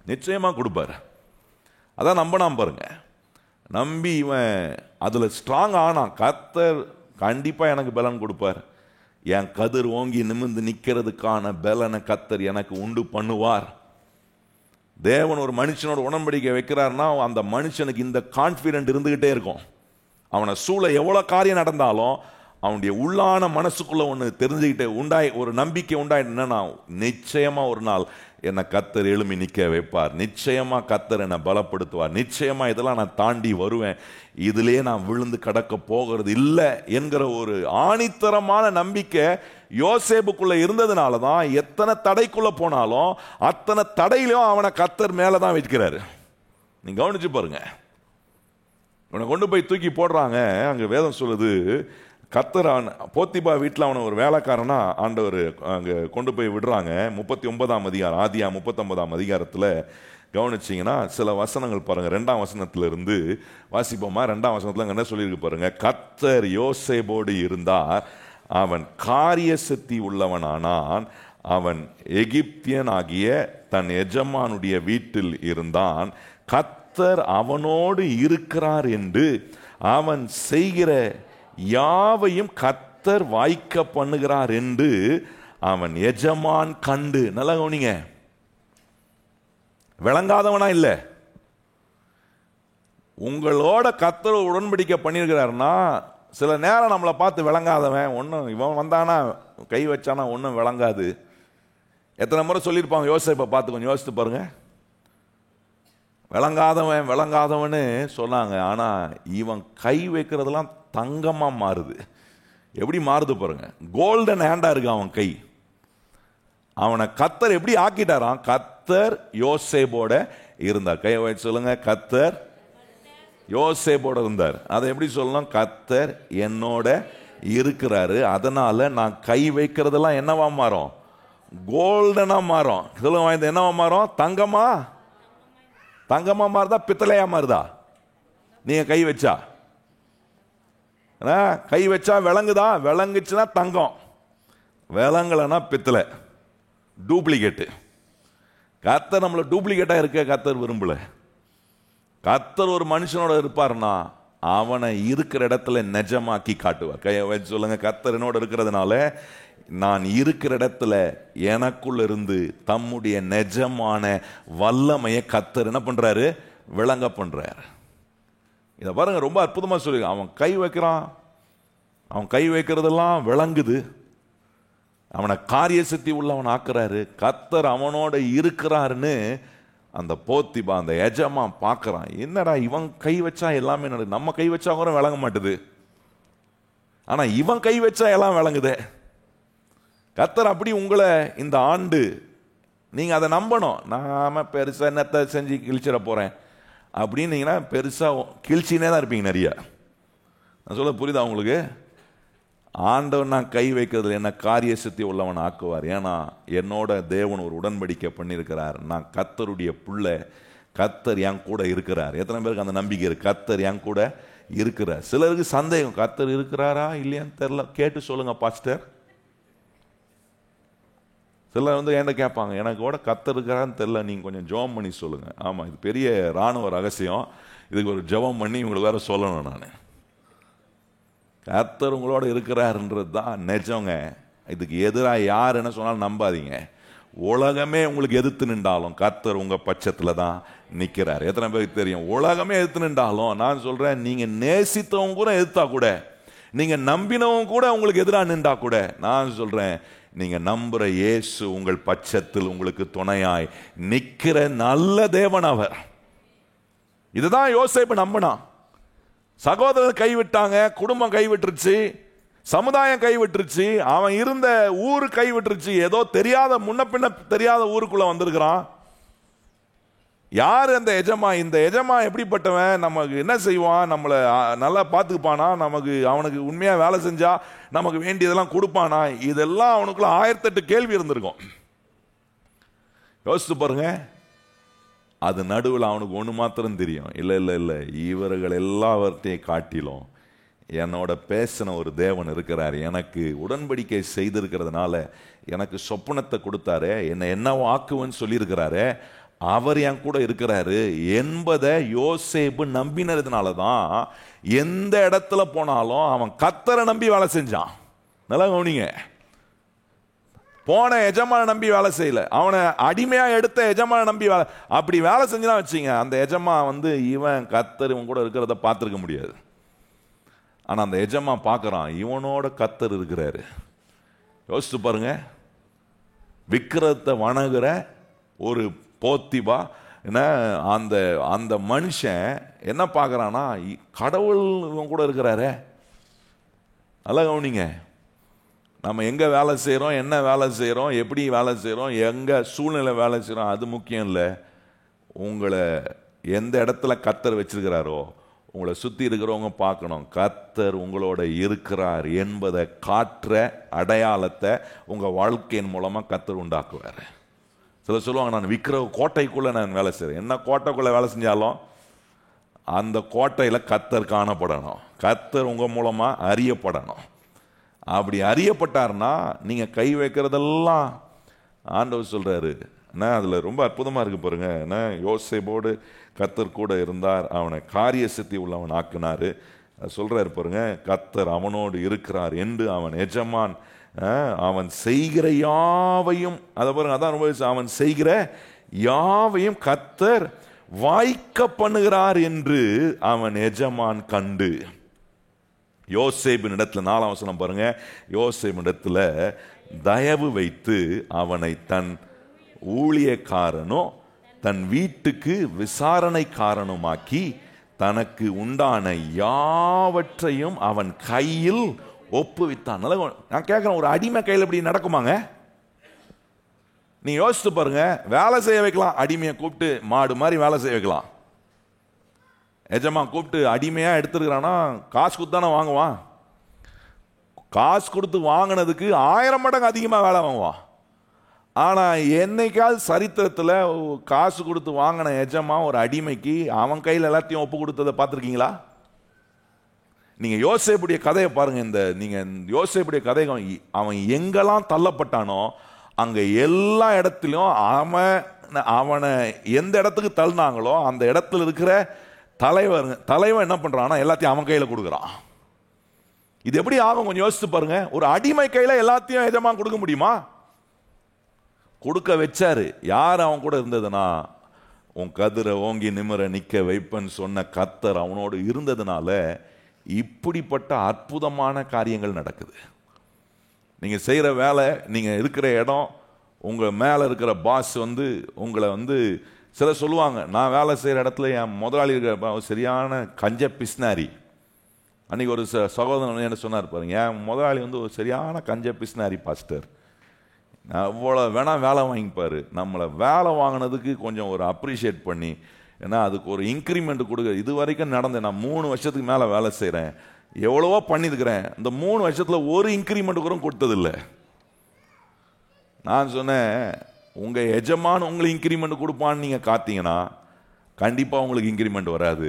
நிச்சயமா கொடுப்பார். அதான் நம்பினான் பாருங்க. நம்பி இவன் அதுல ஸ்ட்ராங் ஆனான். கர்த்தர் கண்டிப்பா எனக்கு பலன் கொடுப்பார். என் கதிர் ஓங்கி நிமிர்ந்து நிற்கிறதுக்கான பலனை கர்த்தர் எனக்கு உண்டு பண்ணுவார். தேவன் ஒரு மனுஷனோட உடன்படிக்கை வைக்கிறாருன்னா அந்த மனுஷனுக்கு இந்த கான்ஃபிடென்ட் இருந்துகிட்டே இருக்கும். அவனை சூழ எவ்வளவு காரியம் நடந்தாலும் அவனுடைய உள்ளான மனசுக்குள்ள ஒன்று தெரிஞ்சுக்கிட்டே ஒரு நம்பிக்கை உண்டாயிட்டுன்னா நிச்சயமா ஒரு நாள் என்னை கர்த்தர் எழும்பி நிற்க வைப்பார். நிச்சயமா கர்த்தர் என்னை பலப்படுத்துவார். நிச்சயமா இதெல்லாம் நான் தாண்டி வருவேன். இதுலயே நான் விழுந்து கடக்க போகிறது இல்லை என்கிற ஒரு ஆணித்தரமான நம்பிக்கை யோசேப்புக்குள்ள இருந்ததுனால தான் எத்தனை தடைக்குள்ள போனாலும் அத்தனை தடையிலும் அவனை கர்த்தர் மேலதான் வைக்கிறாரு. நீங்க கவனிச்சு பாருங்க. இவனை கொண்டு போய் தூக்கி போடுறாங்க. அங்க வேதம் சொல்லுது, கர்த்தர் போத்திபா வீட்டில் அவனை ஒரு வேலைக்காரனா ஆண்டவர் அங்கே கொண்டு போய் விடுறாங்க. 39ஆம் அதிகாரம், ஆதியா 39ஆம் அதிகாரத்தில் கவனிச்சிங்கன்னா சில வசனங்கள் பாருங்க. 2ஆம் வசனத்திலிருந்து வாசிப்போமா? 2ஆம் வசனத்தில் என்ன சொல்லியிருக்கு பாருங்க. கர்த்தர் யோசேப்போடு இருந்தார், அவன் காரிய சித்தி உள்ளவனானான், அவன் எகிப்தியன் ஆகிய தன் எஜமானுடைய வீட்டில் இருந்தான், கர்த்தர் அவனோடு இருக்கிறார் என்று அவன் செய்கிற யாவையும் கர்த்தர் வாய்க்க பண்ணுகிறார் என்று அவன் எஜமான் கண்டு. நல்லா கவனிங்க, விளங்காதவனா இல்ல, உங்களோட கர்த்தர் உடன்படிக்கை பண்ணியிருக்கிறாருன்னா சில நேரம் நம்மளை பார்த்து விளங்காதவன் ஒன்றும், இவன் வந்தானா கை வச்சானா ஒன்றும் விளங்காது. எத்தனை முறை சொல்லியிருப்பாங்க யோசேப்பை பார்த்து, கொஞ்சம் யோசித்து பாருங்க. விளங்காதவன்னு சொன்னாங்க. ஆனா இவன் கை வைக்கிறதெல்லாம் தங்கமா மாறுது. எப்படி மாறுது பாருங்க. கோல்டன் ஹேண்டா இருக்கு அவன் கை. அவனை கர்த்தர் எப்படி ஆக்கிட்டாராம்? கர்த்தர் யோசேப்போட இருந்தார். கையை வச்சு சொல்லுங்க, கர்த்தர் யோசேப்போட இருந்தார். அதை எப்படி சொல்லணும்? கர்த்தர் என்னோட இருக்கிறாரு, அதனால நான் கை வைக்கிறதெல்லாம் என்னவா மாறும்? கோல்டனா மாறும். சொல்லுங்க, இது என்னவா மாறும்? தங்கமா மாறுதா பித்தளையா மாறுதா? நீங்க கை வச்சா விளங்குதா? விளங்குச்சுன்னா தங்கம், விளங்கலன்னா பித்தளை, டூப்ளிகேட்டு. கர்த்தர் நம்மள டூப்ளிகேட்டா இருக்க கர்த்தர் விரும்பல. கர்த்தர் ஒரு மனுஷனோட இருப்பார்னா அவனை இருக்கிற இடத்துல நிஜமாக்கி காட்டுவார். கையை வச்சு சொல்லுங்க, கர்த்தர் என்னோட இருக்கிறதுனால நான் இருக்கிற இடத்துல எனக்குள்ள இருந்து தம்முடைய நிஜமான வல்லமையை கர்த்தர் என்ன பண்றாரு? விளங்க பண்றாரு. இதை பாருங்க, ரொம்ப அற்புதமா சொல்லு. அவன் கை வைக்கிறான், அவன் கை வைக்கிறதெல்லாம் விளங்குது. அவனை காரிய சித்தி உள்ளவன் ஆக்குறாரு. கர்த்தர் அவனோட இருக்கிறாருன்னு அந்த போத்திபா, அந்த எஜமான் பார்க்கறான். என்னடா இவன் கை வச்சா எல்லாமே நடக்குது, நம்ம கை வச்சா கூட விளங்க மாட்டுது, ஆனா இவன் கை வச்சா எல்லாம் விளங்குதே. கர்த்தர் அப்படி உங்களை இந்த ஆண்டு நீங்க அதை நம்பணும். நாம பெருசா என்னத்தை செஞ்சு கிழிச்சிட போறேன் அப்படின்னீங்கன்னா பெருசா கிழிச்சினே தான் இருப்பீங்க நிறைய. நான் சொல்ல புரியுதா உங்களுக்கு? ஆண்டவன் நான் கை வைக்கிறதுல என்ன காரிய சித்தி உள்ளவன் ஆக்குவார். ஏன்னா என்னோட தேவன் ஒரு உடன்படிக்கை பண்ணியிருக்கிறார். நான் கர்த்தருடைய புள்ள, கர்த்தர் என் கூட இருக்கிறார். எத்தனை பேருக்கு அந்த நம்பிக்கை இருக்கு? கர்த்தர் என் கூட இருக்கிறார். சிலருக்கு சந்தேகம், கர்த்தர் இருக்கிறாரா இல்லையான்னு தெரியல, கேட்டு சொல்லுங்க பாஸ்டர். சிலர் என்கிட்ட கேட்பாங்க, எனக்கு கூட கர்த்தர் இருக்கிறான்னு தெரியல, நீங்கள் கொஞ்சம் ஜெபம் பண்ணி சொல்லுங்கள். ஆமாம், இது பெரிய இராணுவ ரகசியம். இதுக்கு ஒரு ஜெபம் பண்ணி உங்களுக்கு வேற சொல்லணும். நான் கர்த்தர் உங்களோட இருக்கிறாருன்றது தான் நிஜங்க. இதுக்கு எதிராக யார் என்ன சொன்னாலும் நம்பாதீங்க. உலகமே உங்களுக்கு எதிர்த்து நின்றாலும் கர்த்தர் உங்கள் பட்சத்தில் தான் நிற்கிறார். எத்தனை பேருக்கு தெரியும்? உலகமே எதிர்த்து நின்றாலும் நான் சொல்கிறேன், நீங்கள் நேசித்தவங்க கூட எதிர்த்தா கூட, நீங்கள் நம்பினவங்க கூட உங்களுக்கு எதிராக நின்றா கூட, நான் சொல்கிறேன், நீங்க நம்புற இயேசு உங்கள் பட்சத்தில் உங்களுக்கு துணையாய் நிக்கிற நல்ல தேவன் அவர். இதுதான் யோசேப்பு நம்பினா. சகோதரர் கைவிட்டாங்க, குடும்பம் கைவிட்டுருச்சு, சமுதாயம் கைவிட்டுருச்சு, அவன் இருந்த ஊரு கைவிட்டுருச்சு. ஏதோ தெரியாத, முன்ன பின்ன தெரியாத ஊருக்குள்ள வந்திருக்கிறான். யார் அந்த எஜமா? இந்த எஜமா எப்படிப்பட்டவன்? நமக்கு என்ன செய்வான்? நம்மளை நல்லா பார்த்துக்குப்பானா? நமக்கு அவனுக்கு உண்மையா வேலை செஞ்சா நமக்கு வேண்டியதெல்லாம் கொடுப்பானா? இதெல்லாம் அவனுக்குள்ள 1008 கேள்வி இருந்திருக்கும். யோசித்து பாருங்க. அது நடுவில் அவனுக்கு ஒன்று மாத்திரம் தெரியும், இல்லை இல்லை இல்லை, இவர்கள் எல்லாவற்றையும் காட்டிலும் என்னோட பேசின ஒரு தேவன் இருக்கிறார், எனக்கு உடன்படிக்கை செய்திருக்கிறதுனால எனக்கு சொப்பனத்தை கொடுத்தாரு, என்னை என்ன வாக்குவன்னு சொல்லியிருக்கிறாரு, அவர் என் கூட இருக்கிறாரு என்பதை யோசேப்பு நம்பினதுனால தான் எந்த இடத்துல போனாலும் அவன் கர்த்தரை நம்பி வேலை செஞ்சான். நல்லா கவனிங்க. போன எஜமான நம்பி வேலை செய்யல, அவனை அடிமையா எடுத்த எஜமான நம்பி வேலை. அப்படி வேலை செஞ்சுனா வச்சுங்க, அந்த எஜமா இவன் கர்த்தர் இவன் கூட இருக்கிறத பார்த்துருக்க முடியாது. ஆனா அந்த எஜமா பார்க்கறான், இவனோட கர்த்தர் இருக்கிறாரு. யோசிச்சு பாருங்க. விக்கிரத்தை வணங்குற ஒரு போத்திபா அந்த அந்த மனுஷன் என்ன பார்க்கறானா, கடவுள் இவன் கூட இருக்கிறாரே. நல்லா கவனிங்க. நம்ம எங்க வேலை செய்யறோம், என்ன வேலை செய்யறோம், எப்படி வேலை செய்யறோம், எங்க சூழ்நிலை வேலை செய்யறோம், அது முக்கியம் இல்லை. உங்களை எந்த இடத்துல கர்த்தர் வச்சிருக்கிறாரோ உங்களை சுத்தி இருக்கிறவங்க பார்க்கணும், கர்த்தர் உங்களோட இருக்கிறார் என்பதை காட்டுற அடையாளத்தை உங்க வாழ்க்கையின் மூலமா கர்த்தர் உண்டாக்குவார். சில சொல்லுவாங்க, நான் விக்கிற கோட்டைக்குள்ள நான் வேலை செய்யறேன். என்ன கோட்டைக்குள்ள வேலை செஞ்சாலும் அந்த கோட்டையில கர்த்தர் காணப்படணும், கர்த்தர் உங்க மூலமா அறியப்படணும். அப்படி அறியப்பட்டார்னா நீங்க கை வைக்கிறதெல்லாம் ஆண்டவர் சொல்றாரு. அதுல ரொம்ப அற்புதமா இருக்கு பாருங்க. யோசேப்போடு கர்த்தர் கூட இருந்தார், அவனை காரிய சித்தி உள்ளவன் ஆக்கினாரு. சொல்றாரு பாருங்க, கர்த்தர் அவனோடு இருக்கிறார் என்று அவன் எஜமான் அவன் செய்கிற யாவையும், அதை பாருங்க, அதான் ரொம்ப, அவன் செய்கிற யாவையும் கர்த்தர் வாய்க்க பண்ணுகிறார் என்று அவன் எஜமான் கண்டு. யோசேப்பின் இடத்துல 4ஆம் வசனம் பாருங்க, யோசேப்பின் இடத்துல தயவு வைத்து அவனை தன் ஊழியக்காரனும் தன் வீட்டுக்கு விசாரணைக்காரனுமாக்கி தனக்கு உண்டான யாவற்றையும் அவன் கையில் ஒப்புவித்தான். நான் கேட்கிறேன், ஒரு அடிமை கையில் இப்படி நடக்குமாங்க? நீ யோசித்து பாருங்க. வேலை செய்ய வைக்கலாம், அடிமையை கூப்பிட்டு மாடு மாதிரி வேலை செய்ய வைக்கலாம். எஜமா கூப்பிட்டு அடிமையா எடுத்துருக்கிறானா காசு கொடுத்து தானே வாங்குவான். காசு கொடுத்து வாங்கினதுக்கு 1000 மடங்கு அதிகமாக வேலை வாங்குவான். ஆனா என்னைக்காவது சரித்திரத்தில் காசு கொடுத்து வாங்கின எஜமா ஒரு அடிமைக்கு அவன் கையில் எல்லாத்தையும் ஒப்பு கொடுத்ததை பார்த்துருக்கீங்களா? நீங்க யோசேப்புடைய கதையை பாருங்க. நீங்க யோசேப்புடைய கதை, அவன் எங்கெல்லாம் தள்ளப்பட்டானோ அங்க எல்லா இடத்திலும் அவனை எந்த இடத்துக்கு தள்ளினாங்களோ அந்த இடத்துல இருக்கிற தலைவன் என்ன பண்றான்னா எல்லாத்தையும் அவன் கையில கொடுக்குறான். இது எப்படி ஆகும் கொஞ்சம் யோசித்து பாருங்க. ஒரு அடிமை கையில எல்லாத்தையும் எஜமான் கொடுக்க முடியுமா? கொடுக்க வச்சாரு. யார் அவன் கூட இருந்ததுன்னா, உன் கதிரை ஓங்கி நிமிர நிக்க வைப்பன்னு சொன்ன கர்த்தர் அவனோடு இருந்ததுனால இப்படிப்பட்ட அற்புதமான காரியங்கள் நடக்குது. நீங்க செய்யற வேலை, நீங்க இருக்கிற இடம், உங்க மேல இருக்கிற பாஸ் உங்களை சில சொல்லுவாங்க, நான் வேலை செய்கிற இடத்துல என் முதலாளி இருக்கிற சரியான கஞ்ச பிஸ்னாரி. அன்றைக்கி ஒரு சகோதரன் என்ன சொன்னார் பாருங்க, என் முதலாளி ஒரு சரியான கஞ்ச பிஸ்னாரி பாஸ்டர், அவ்வளோ வேணால் வேலை வாங்கிப்பார், நம்மளை வேலை வாங்கினதுக்கு கொஞ்சம் ஒரு அப்ரிஷியேட் பண்ணி, ஏன்னா அதுக்கு ஒரு இன்க்ரிமெண்ட் கொடுக்க. இது வரைக்கும் நடந்தேன், நான் 3 வருஷத்துக்கு மேலே வேலை செய்கிறேன், எவ்வளவோ பண்ணியிருக்கிறேன், இந்த 3 வருஷத்தில் ஒரு இன்க்ரிமெண்ட் கூட கொடுத்ததில்லை. நான் சொன்னேன், உங்கள் எஜமான் உங்களுக்கு இன்க்ரிமெண்ட் கொடுப்பான்னு நீங்கள் காத்தீங்கன்னா கண்டிப்பாக உங்களுக்கு இன்க்ரிமெண்ட் வராது.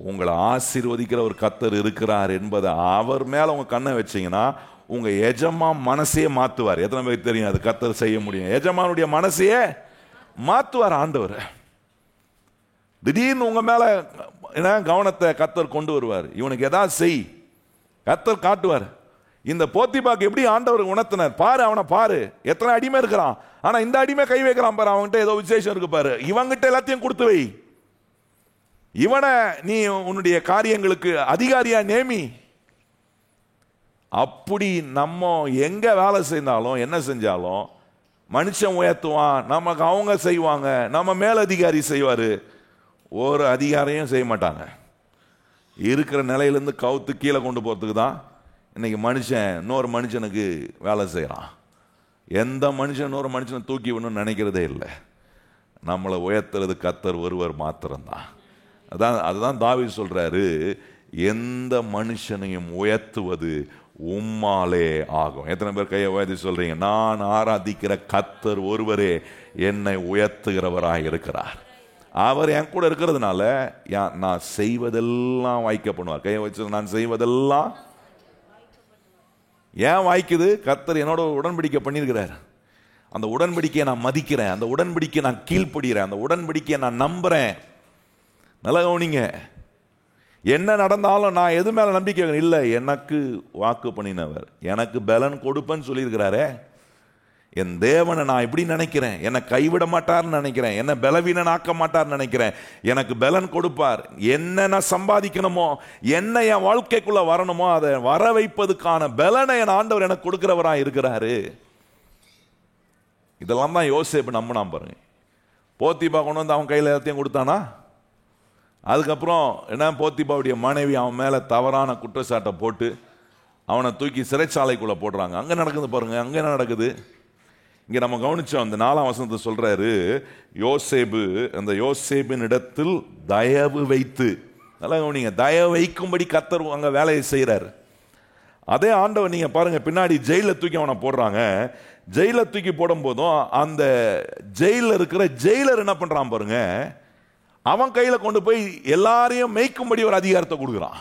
உங்களை ஆசீர்வதிக்கிற ஒரு கர்த்தர் இருக்கிறார் என்பதை அவர் மேலே உங்கள் கண்ணை வச்சிங்கன்னா உங்கள் எஜமான் மனசையே மாற்றுவார். எத்தனை பேருக்கு தெரியும் அது கர்த்தர் செய்ய முடியும்? எஜமானுடைய மனசையே மாற்றுவார் ஆண்டவர். திடீர்னு உங்கள் மேலே என்ன கவனத்தை கர்த்தர் கொண்டு வருவார். இவனுக்கு எதாவது செய், கர்த்தர் காட்டுவார். இந்த போத்திபாக்கு எப்படி ஆண்டவர் உணர்த்தினார் பாரு, அவனை பாரு, எத்தனை அடிமை இருக்கிறான், ஆனா இந்த அடிமை கை வைக்கிறான் பாரு, அவன்கிட்ட ஏதோ விசேஷம் இருக்கு பாரு, இவங்கிட்ட எல்லாத்தையும் கொடுத்து வை, இவனை நீ உன்னுடைய காரியங்களுக்கு அதிகாரியா நேமி. அப்படி நம்ம எங்க வேலை செய்தாலும் என்ன செஞ்சாலும் மனுஷன் உயர்த்துவான், நமக்கு அவங்க செய்வாங்க, நம்ம மேலதிகாரி செய்வாரு, ஒரு அதிகாரியும் செய்ய மாட்டாங்க. இருக்கிற நிலையிலிருந்து கவுத்து கீழே கொண்டு போறதுக்கு தான் இன்னைக்கு மனுஷன் இன்னொரு மனுஷனுக்கு வேலை செய்கிறான். எந்த மனுஷன் இன்னொரு மனுஷனை தூக்கி விடணும்னு நினைக்கிறதே இல்லை. நம்மளை உயர்த்துறது கர்த்தர் ஒருவர் மாத்திரம்தான். அதுதான் தாவீது சொல்றாரு, எந்த மனுஷனையும் உயர்த்துவது உம்மாலே ஆகும். எத்தனை பேர் கையை உயர்த்தி சொல்றீங்க, நான் ஆராதிக்கிற கர்த்தர் ஒருவரே என்னை உயர்த்துகிறவராக இருக்கிறார். அவர் என் கூட இருக்கிறதுனால நான் செய்வதெல்லாம் வாய்க்க பண்ணுவார். கையை வச்சு, நான் செய்வதெல்லாம் ஏன் வாய்க்குது? கர்த்தர் என்னோட உடன்படிக்கை பண்ணியிருக்கிறார். அந்த உடன்படிக்கையை நான் மதிக்கிறேன், அந்த உடன்படிக்கையை நான் கீழ்ப்படுகிறேன், அந்த உடன்படிக்கையை நான் நம்புறேன். நல்லா கவனிங்க, என்ன நடந்தாலும் நான் எது மேல நம்பிக்கை இல்லை, எனக்கு வாக்கு பண்ணினவர் எனக்கு பலன் கொடுப்பேன்னு சொல்லியிருக்கிறாரே. என் தேவனை நான் எப்படி நினைக்கிறேன், என்னை கைவிட மாட்டார்னு நினைக்கிறேன், என்னை பலவீனன் ஆக்க மாட்டார்னு நினைக்கிறேன். எனக்கு பலன் கொடுப்பார். என்ன நான் சம்பாதிக்கணுமோ, என்ன என் வாழ்க்கைக்குள்ள வரணுமோ அதை வர வைப்பதுக்கான பலனை என் ஆண்டவர் எனக்கு கொடுக்கிறவராக இருக்கிறாரு. இதெல்லாம் தான் யோசேப்பு நம்பினான் பாருங்க. போத்திபா கொண்டு வந்து அவன் கையில் எல்லாத்தையும் கொடுத்தானா? அதுக்கப்புறம் என்ன, போத்திபாவுடைய மனைவி அவன் மேலே தவறான குற்றச்சாட்டை போட்டு அவனை தூக்கி சிறைச்சாலைக்குள்ளே போடுறாங்க. அங்கே நடக்குது பாருங்க, அங்கே என்ன நடக்குது இங்கே நம்ம கவனிச்சோம். அந்த 4ஆம் வசனத்தை சொல்றாரு, யோசேப்பு அந்த யோசேப்பின் இடத்தில் தயவு வைத்து, நல்லா கவனிங்க, தயவு வைக்கும்படி கர்த்தர் அங்கே வேலையை செய்கிறார். அதே ஆண்டவர் நீங்க பாருங்க, பின்னாடி ஜெயில தூக்கி அவனை போடுறாங்க. ஜெயில தூக்கி போடும் போதும் அந்த ஜெயில இருக்கிற ஜெயிலர் என்ன பண்றான் பாருங்க, அவன் கையில கொண்டு போய் எல்லாரையும் மேய்க்கும்படி ஒரு அதிகாரத்தை கொடுக்குறான்.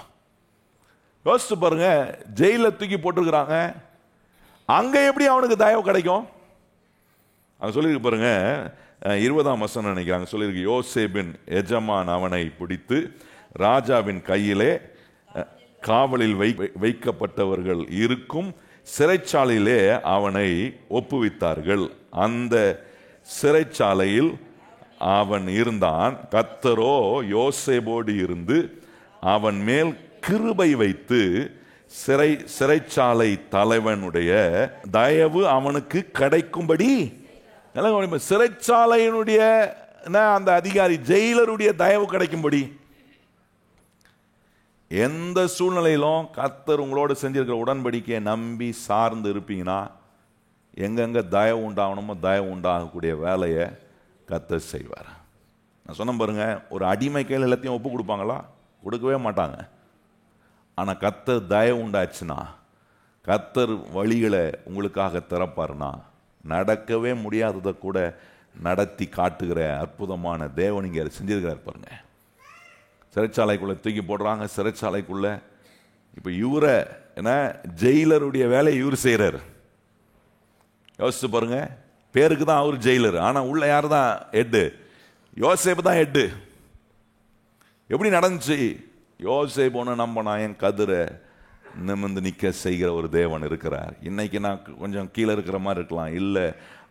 யோசிச்சு பாருங்க, ஜெயில தூக்கி போட்டிருக்கிறாங்க, அங்க எப்படி அவனுக்கு தயவு கிடைக்கும்? அங்க சொல்லியிருக்கு பாருங்க, 20ஆம் வசனம் நினைக்கிறாங்க, சொல்லியிருக்கு, யோசேப்பின் எஜமான் அவனை பிடித்து ராஜாவின் கையிலே காவலில் வைக்கப்பட்டவர்கள் இருக்கும் சிறைச்சாலையிலே அவனை ஒப்புவித்தார்கள். அந்த சிறைச்சாலையில் அவன் இருந்தான். கர்த்தரோ யோசேப்போடு இருந்து அவன் மேல் கிருபை வைத்து சிறைச்சாலை தலைவனுடைய தயவு அவனுக்கு கிடைக்கும்படி, சிறைச்சாலையினுடைய அந்த அதிகாரி ஜெயிலருடைய தயவு கிடைக்கும்படி. எந்த சூழ்நிலையிலும் கர்த்தர் உங்களோடு செஞ்சிருக்கிற உடன்படிக்கையை நம்பி சார்ந்து இருப்பீங்கன்னா, எங்கெங்க தயவு உண்டாகணுமோ தயவு உண்டாகக்கூடிய வேலையை கர்த்தர் செய்வார். நான் சொன்ன பாருங்க, ஒரு அடிமை கையில் எல்லாத்தையும் ஒப்பு கொடுப்பாங்களா? கொடுக்கவே மாட்டாங்க. ஆனால் கர்த்தர் தயவு உண்டாச்சுன்னா, கர்த்தர் வழிகளை உங்களுக்காக திறப்பாருன்னா, நடக்கவே முடியாததை கூட நடத்தி காட்டுகிற அற்புதமான தேவன் இங்கே செஞ்சிருக்கிறார் பாருங்க. சிறைச்சாலைக்குள்ளே தூக்கி போடுறாங்க. சிறைச்சாலைக்குள்ளே இப்போ இவரை என்ன, ஜெயிலருடைய வேலையை இவர் செய்கிறார். யோசிச்சு பாருங்க, பேருக்கு தான் அவர் ஜெயிலர், ஆனால் உள்ள யார் தான் ஹெட்டு? யோசேப்பு தான் ஹெட்டு. எப்படி நடந்துச்சு? யோசேப்பு ஒன்று நம்பினா என் கதிரை நிமிர்ந்து நிற்க செய்கிற ஒரு தேவன் இருக்கிறார். இன்னைக்கு நான் கொஞ்சம் கீழே இருக்கிற மாதிரி இருக்கலாம், இல்லை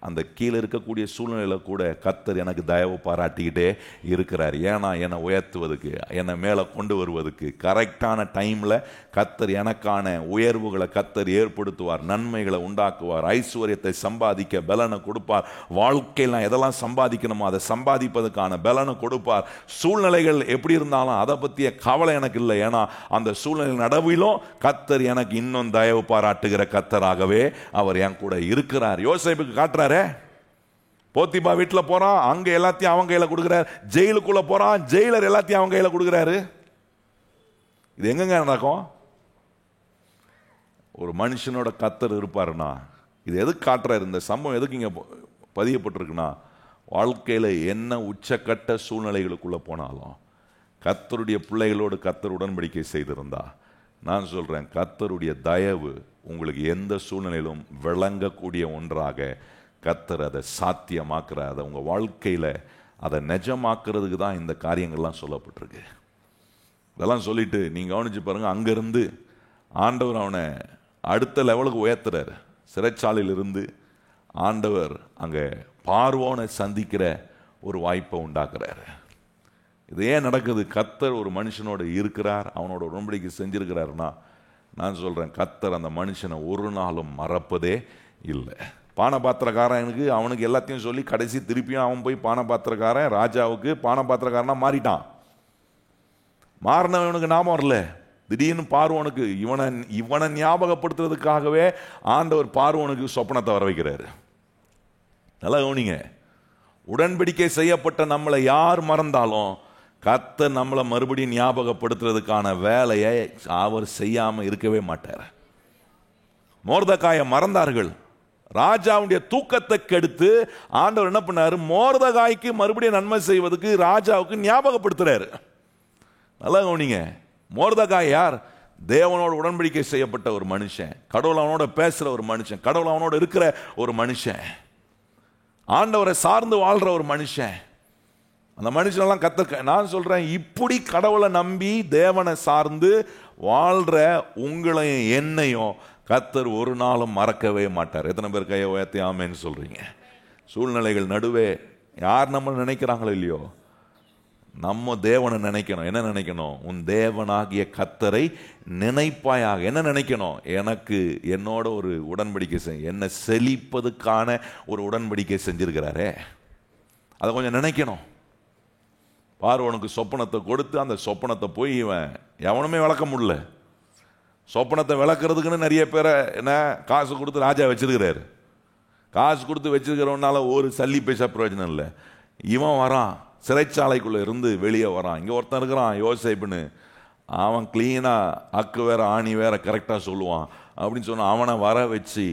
அந்த கீழே இருக்கக்கூடிய சூழ்நிலையில் கூட கர்த்தர் எனக்கு தயவு பாராட்டிக்கிட்டே இருக்கிறார். ஏன்னா என்னை உயர்த்துவதுக்கு, என்னை மேலே கொண்டு வருவதுக்கு, கரெக்டான டைமில் கர்த்தர் எனக்கான உயர்வுகளை கர்த்தர் ஏற்படுத்துவார், நன்மைகளை உண்டாக்குவார், ஐஸ்வர்யத்தை சம்பாதிக்க பலனை கொடுப்பார். வாழ்க்கையில் நான் எதெல்லாம் சம்பாதிக்கணுமோ அதை சம்பாதிப்பதற்கான பலனை கொடுப்பார். சூழ்நிலைகள் எப்படி இருந்தாலும் அதை பற்றிய கவலை எனக்கு இல்லை. ஏன்னா அந்த சூழ்நிலை நடுவிலும் கர்த்தர் எனக்கு இன்னும் தயவு பாராட்டுகிற கர்த்தராகவே அவர் என் கூட இருக்கிறார். யோசேப்புக்கு காட்டுறாரு. போத்திபா வீட்டில் போறான், அங்க எல்லாத்தையும் அவங்க கையில கொடுக்கிறார். ஜெயிலுக்குள்ள போறான், ஜெயிலர் எல்லாத்தையும் அவங்க கையில கொடுக்கிறாரு. இது எங்கங்க நடக்கும்? ஒரு மனுஷனோட கர்த்தர் இருப்பாருன்னா, இது எதுக்கு காட்டுறாரு? இந்த சம்பவம் எதுக்கு இங்க பதியப்பட்டிருக்குன்னா, வாழ்க்கையில என்ன உச்சக்கட்ட சூழ்நிலைகளுக்குள்ள போனாலும் கர்த்தருடைய பிள்ளைகளோடு கர்த்தர் உடன்படிக்கை செய்திருந்தா, நான் சொல்றேன், கர்த்தருடைய தயவு உங்களுக்கு எந்த சூழ்நிலையிலும் விளங்கக்கூடிய ஒன்றாக கர்த்தர் அதை சாத்தியமாக்குறார். அதை உங்கள் வாழ்க்கையில் அதை நிஜமாக்குறதுக்கு தான் இந்த காரியங்கள்லாம் சொல்லப்பட்டிருக்கு. இதெல்லாம் சொல்லிட்டு நீங்கள் கவனிச்சு பாருங்கள், அங்கேருந்து ஆண்டவர் அவனை அடுத்த லெவலுக்கு உயர்த்துறார். சிறைச்சாலையிலிருந்து ஆண்டவர் அங்கே பார்வோனை சந்திக்கிற ஒரு வாய்ப்பை உண்டாக்குறாரு. இது ஏன் நடக்குது? கர்த்தர் ஒரு மனுஷனோடு இருக்கிறார், அவனோட உடன்படிக்கை செஞ்சிருக்கிறாருன்னா, நான் சொல்கிறேன், கர்த்தர் அந்த மனுஷனை ஒரு நாளும் மறப்பதே இல்லை. பானபாத்திரக்காரனுக்கு அவனுக்கு எல்லாத்தையும் சொல்லி கடைசி திருப்பியும் அவன் போய் பானபாத்திரக்காரன் ராஜாவுக்கு பானபாத்திரக்காரனா மாறிட்டான். மாறினவனுக்கு நாம வரல. திடீர்னு பார்வோனுக்கு இவனை ஞாபகப்படுத்துறதுக்காகவே ஆண்டவர் பார்வோனுக்கு சொப்பனத்தை வர வைக்கிறாரு. நல்லா கவனிங்க, உடன்படிக்கை செய்யப்பட்ட நம்மளை யார் மறந்தாலும் கர்த்தர் நம்மளை மறுபடியும் ஞாபகப்படுத்துறதுக்கான வேலையை அவர் செய்யாம இருக்கவே மாட்டார். மோர்தெகாயை மறந்தார்கள். ராஜாவுடைய தூக்கத்தை கெடுத்து ஆண்டவர் என்ன பண்ணாரு, மோர்தெகாய்க்கு மறுபடியும் நன்மை செய்வதற்கு ராஜாவுக்கு ஞாபகப்படுத்துறாரு. நல்லா கவனிங்க, மோர்தெகாய் யார்? தேவனோட உடன்படிக்கை செய்யப்பட்ட ஒரு மனுஷன், கடவுள் அவனோட பேசுற ஒரு மனுஷன், கடவுள் அவனோட இருக்கிற ஒரு மனுஷன், ஆண்டவரை சார்ந்து வாழ்ற ஒரு மனுஷன். அந்த மனுஷனெல்லாம் நான் சொல்றேன், இப்படி கடவுளை நம்பி தேவனை சார்ந்து வாழ்ற உங்களையும் என்னையும் கர்த்தர் ஒரு நாளும் மறக்கவே மாட்டார். எத்தனை பேர் கையை உயர்த்தி ஆமென்னு சொல்றீங்க? சூழ்நிலைகள் நடுவே யார் நம்ம நினைக்கிறாங்களோ இல்லையோ, நம்ம தேவனை நினைக்கணும். என்ன நினைக்கணும்? உன் தேவனாகிய கர்த்தரை நினைப்பாயாக. என்ன நினைக்கணும்? எனக்கு என்னோட ஒரு உடன்படிக்கை என்ன செழிப்பதுக்கான ஒரு உடன்படிக்கை செஞ்சிருக்கிறாரே, அதை கொஞ்சம் நினைக்கணும். பார்வோனுக்கு சொப்பனத்தை கொடுத்து அந்த சொப்பனத்தை போய் இவன் எவனுமே விளக்க முடியல. சொப்பனத்தை விளக்குறதுக்குன்னு நிறைய பேரை என்ன காசு கொடுத்து ராஜா வச்சிருக்கிறாரு. காசு கொடுத்து வச்சிருக்கிறவனால ஒரு சல்லி பைசா பிரயோஜனம் இல்லை. இவன் வரான், சிறைச்சாலைக்குள்ள இருந்து வெளியே வரான். இங்கே ஒருத்தன் இருக்கிறான் யோசேப்புன்னு, அவன் கிளீனாக அக்கு வேற ஆணி வேற கரெக்டாக சொல்லுவான் அப்படின்னு சொன்ன அவனை வர வச்சு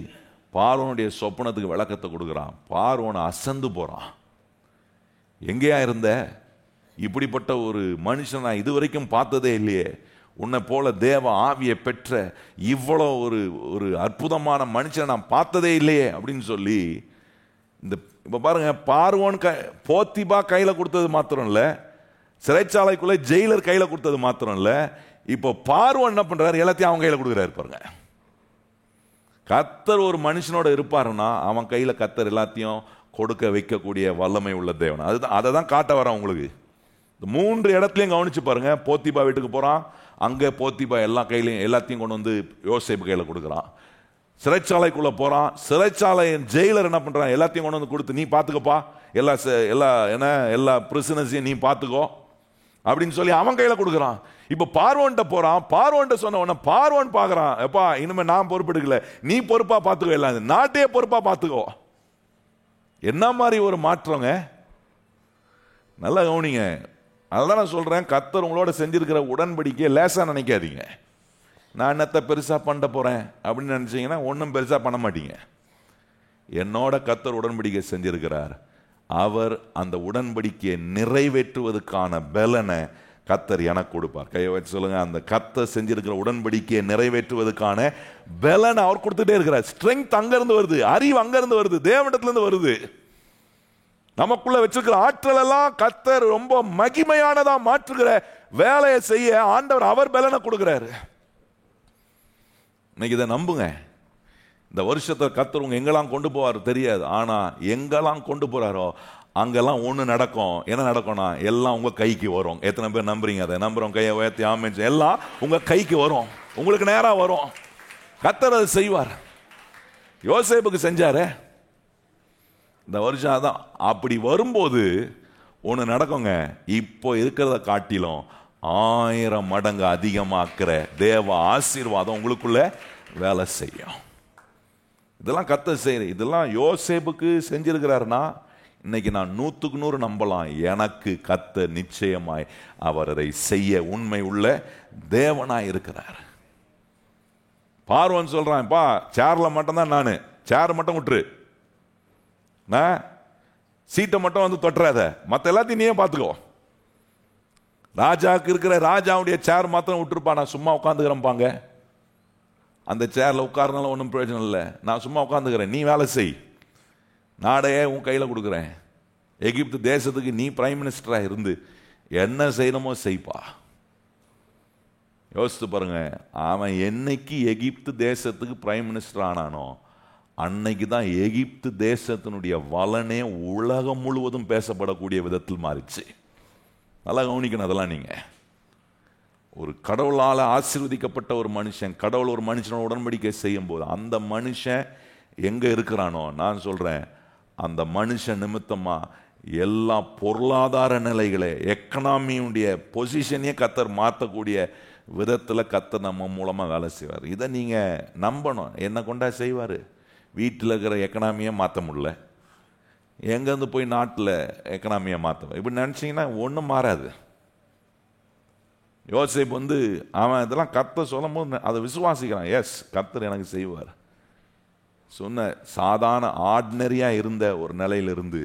பார்வோனுடைய சொப்பனத்துக்கு விளக்கத்தை கொடுக்குறான். பார்வோனை அசந்து போகிறான். எங்கேயா இருந்த? இப்படிப்பட்ட ஒரு மனுஷன் நான் இதுவரைக்கும் பார்த்ததே இல்லையே. உன்னை போல தேவ ஆவியை பெற்ற இவ்வளோ ஒரு அற்புதமான மனுஷனை நான் பார்த்ததே இல்லையே அப்படின்னு சொல்லி, இந்த இப்போ பாருங்க, பார்வோன் போத்திபா கையில் கொடுத்தது மாத்திரம் இல்லை, சிறைச்சாலைக்குள்ளே ஜெயிலர் கையில் கொடுத்தது மாத்திரம் இல்லை, இப்போ பார்வோன் என்ன பண்ணுறாரு, எல்லாத்தையும் அவன் கையில் கொடுக்குறாரு. பாருங்க, கர்த்தர் ஒரு மனுஷனோட இருப்பாருன்னா அவன் கையில் கர்த்தர் எல்லாத்தையும் கொடுக்க வைக்கக்கூடிய வல்லமை உள்ள தேவன். அதுதான், அதை தான் காட்ட வரான் உங்களுக்கு. இந்த 3 இடத்துலையும் கவனிச்சு பாருங்க. போத்திபா வீட்டுக்கு போகிறான், அங்கே போத்திபா எல்லாத்தையும் கொண்டு வந்து யோசேப்பு கையில் கொடுக்குறான். சிறைச்சாலைக்குள்ளே போகிறான், சிறைச்சாலை ஜெயிலர் என்ன பண்ணுறான், எல்லாத்தையும் கொண்டு வந்து கொடுத்து நீ பார்த்துக்கப்பா, எல்லா பிரிசனர்ஸையும் நீ பார்த்துக்கோ அப்படின்னு சொல்லி அவன் கையில் கொடுக்குறான். இப்போ பார்வோன்ட்ட போகிறான். பார்வோன்ட்ட சொன்ன உடனே பார்வோன் பார்க்குறான், எப்பா இனிமேல் நான் பொறுப்பெடுக்கல, நீ பொறுப்பாக பார்த்துக்கோ, எல்லாம் நாட்டையே பொறுப்பாக பார்த்துக்கோ. என்ன மாதிரி ஒரு மாற்றங்க! நல்லா கவனிங்க. அதுதான் நான் சொல்கிறேன், கர்த்தர் உங்களோட செஞ்சிருக்கிற உடன்படிக்கையை லேசாக நினைக்காதீங்க. நான் என்னத்தை பெருசாக பண்ண போகிறேன் அப்படின்னு நினச்சிங்கன்னா ஒன்றும் பெருசாக பண்ண மாட்டீங்க. என்னோட கர்த்தர் உடன்படிக்கை செஞ்சிருக்கிறார். அவர் அந்த உடன்படிக்கையை நிறைவேற்றுவதற்கான பலனை கர்த்தர் எனக்கு கொடுப்பார். கையை வச்சு சொல்லுங்க, அந்த கர்த்தர் செஞ்சிருக்கிற உடன்படிக்கையை நிறைவேற்றுவதற்கான பலனை அவர் கொடுத்துட்டே இருக்கிறார். ஸ்ட்ரென்த் அங்கிருந்து வருது, அறிவு அங்கிருந்து வருது, தேவனிடத்திலிருந்து வருது. நமக்குள்ள வச்சிருக்கிற ஆற்றல் எல்லாம் கர்த்தர் ரொம்ப மகிமையானதா மாற்றுகிற வேலையை செய்ய ஆண்டவர் அவர் பலனை கொடுக்கிறாரு. இன்னைக்கு இதை நம்புங்க. இந்த வருஷத்தை கர்த்தர் உங்க எங்கெல்லாம் கொண்டு போவார் தெரியாது, ஆனா எங்கெல்லாம் கொண்டு போறாரோ அங்கெல்லாம் ஒண்ணு நடக்கும். என்ன நடக்கும்னா எல்லாம் உங்க கைக்கு வரும். எத்தனை பேர் நம்புறீங்க? அதை நம்புறோம் கையை உயர்த்தி ஆமென். எல்லாம் உங்க கைக்கு வரும், உங்களுக்கு நேரா வரும். கர்த்தர் அதை செய்வார். யோசேப்புக்கு செஞ்சாரு. இந்த வருஷம் அதான். அப்படி வரும்போது ஒன்று நடக்குங்க. இப்போ இருக்கிறத காட்டிலும் 1000 மடங்கு அதிகமாக்குற தேவ ஆசீர்வாதம் உங்களுக்குள்ள வேலை செய்யும். இதெல்லாம் கர்த்தர் செய்யற. இதெல்லாம் யோசேப்புக்கு செஞ்சிருக்கிறாருன்னா இன்னைக்கு நான் 100க்கு 100 நம்பலாம். எனக்கு கர்த்தர் நிச்சயமாய் அவர் அதை செய்ய உண்மை உள்ள தேவனாய் இருக்கிறார். பார்வோன் சொல்றான், பா சேர்ல மட்டும்தான், நான் சேர் மட்டும் விட்டுரு, சீட்டை மட்டும் வந்து தொட்டுறாத, மற்ற எல்லாத்தையும் நீயே பார்த்துக்கோ. ராஜாவுக்கு இருக்கிற ராஜாவுடைய சேர் மாத்திரம் விட்டுருப்பா, நான் சும்மா உட்காந்துக்கிறேன்பாங்க. அந்த சேர்ல உட்கார்றதுனால ஒன்றும் பிரயோஜனம் இல்லை, நான் சும்மா உட்காந்துக்கிறேன், நீ வேலை செய், நாடையே உன் கையில் கொடுக்குறேன். எகிப்து தேசத்துக்கு நீ பிரைம் மினிஸ்டராக இருந்து என்ன செய்யணுமோ செய்ப்பா. யோசித்து பாருங்க, அவன் என்னைக்கு எகிப்து தேசத்துக்கு பிரைம் மினிஸ்டர் ஆனானோ அன்னைக்கு தான் எகிப்து தேசத்தினுடைய வளனே உலகம் முழுவதும் பேசப்படக்கூடிய விதத்தில் மாறிச்சு. நல்லா கவனிக்கணும். அதெல்லாம் நீங்க ஒரு கடவுளால் ஆசீர்வதிக்கப்பட்ட ஒரு மனுஷன், கடவுள் ஒரு மனுஷனோட உடன்படிக்கை செய்யும் போது அந்த மனுஷன் எங்க இருக்கிறானோ, நான் சொல்றேன், அந்த மனுஷன் நிமித்தமா எல்லா பொருளாதார நிலைகளை, எக்கனாமியுடைய பொசிஷனையே கர்த்தர் மாற்றக்கூடிய விதத்தில் கர்த்தர் நம்ம மூலமாக வேலை செய்வார். இதை நீங்கள் நம்பணும். என்ன கொண்டா செய்வார்? வீட்டில் இருக்கிற எக்கனாமியை மாற்ற முடியல, எங்கேருந்து போய் நாட்டில் எக்கனாமியை மாற்றுவேன் இப்படி நினச்சிங்கன்னா ஒன்றும் மாறாது. யோசேப்பு அவன் இதெல்லாம் கர்த்தர் சொல்லும் போது அதை விசுவாசிக்கிறான். எஸ், கர்த்தர் எனக்கு செய்வார். சொன்ன சாதாரண ஆர்டினரியாக இருந்த ஒரு நிலையிலிருந்து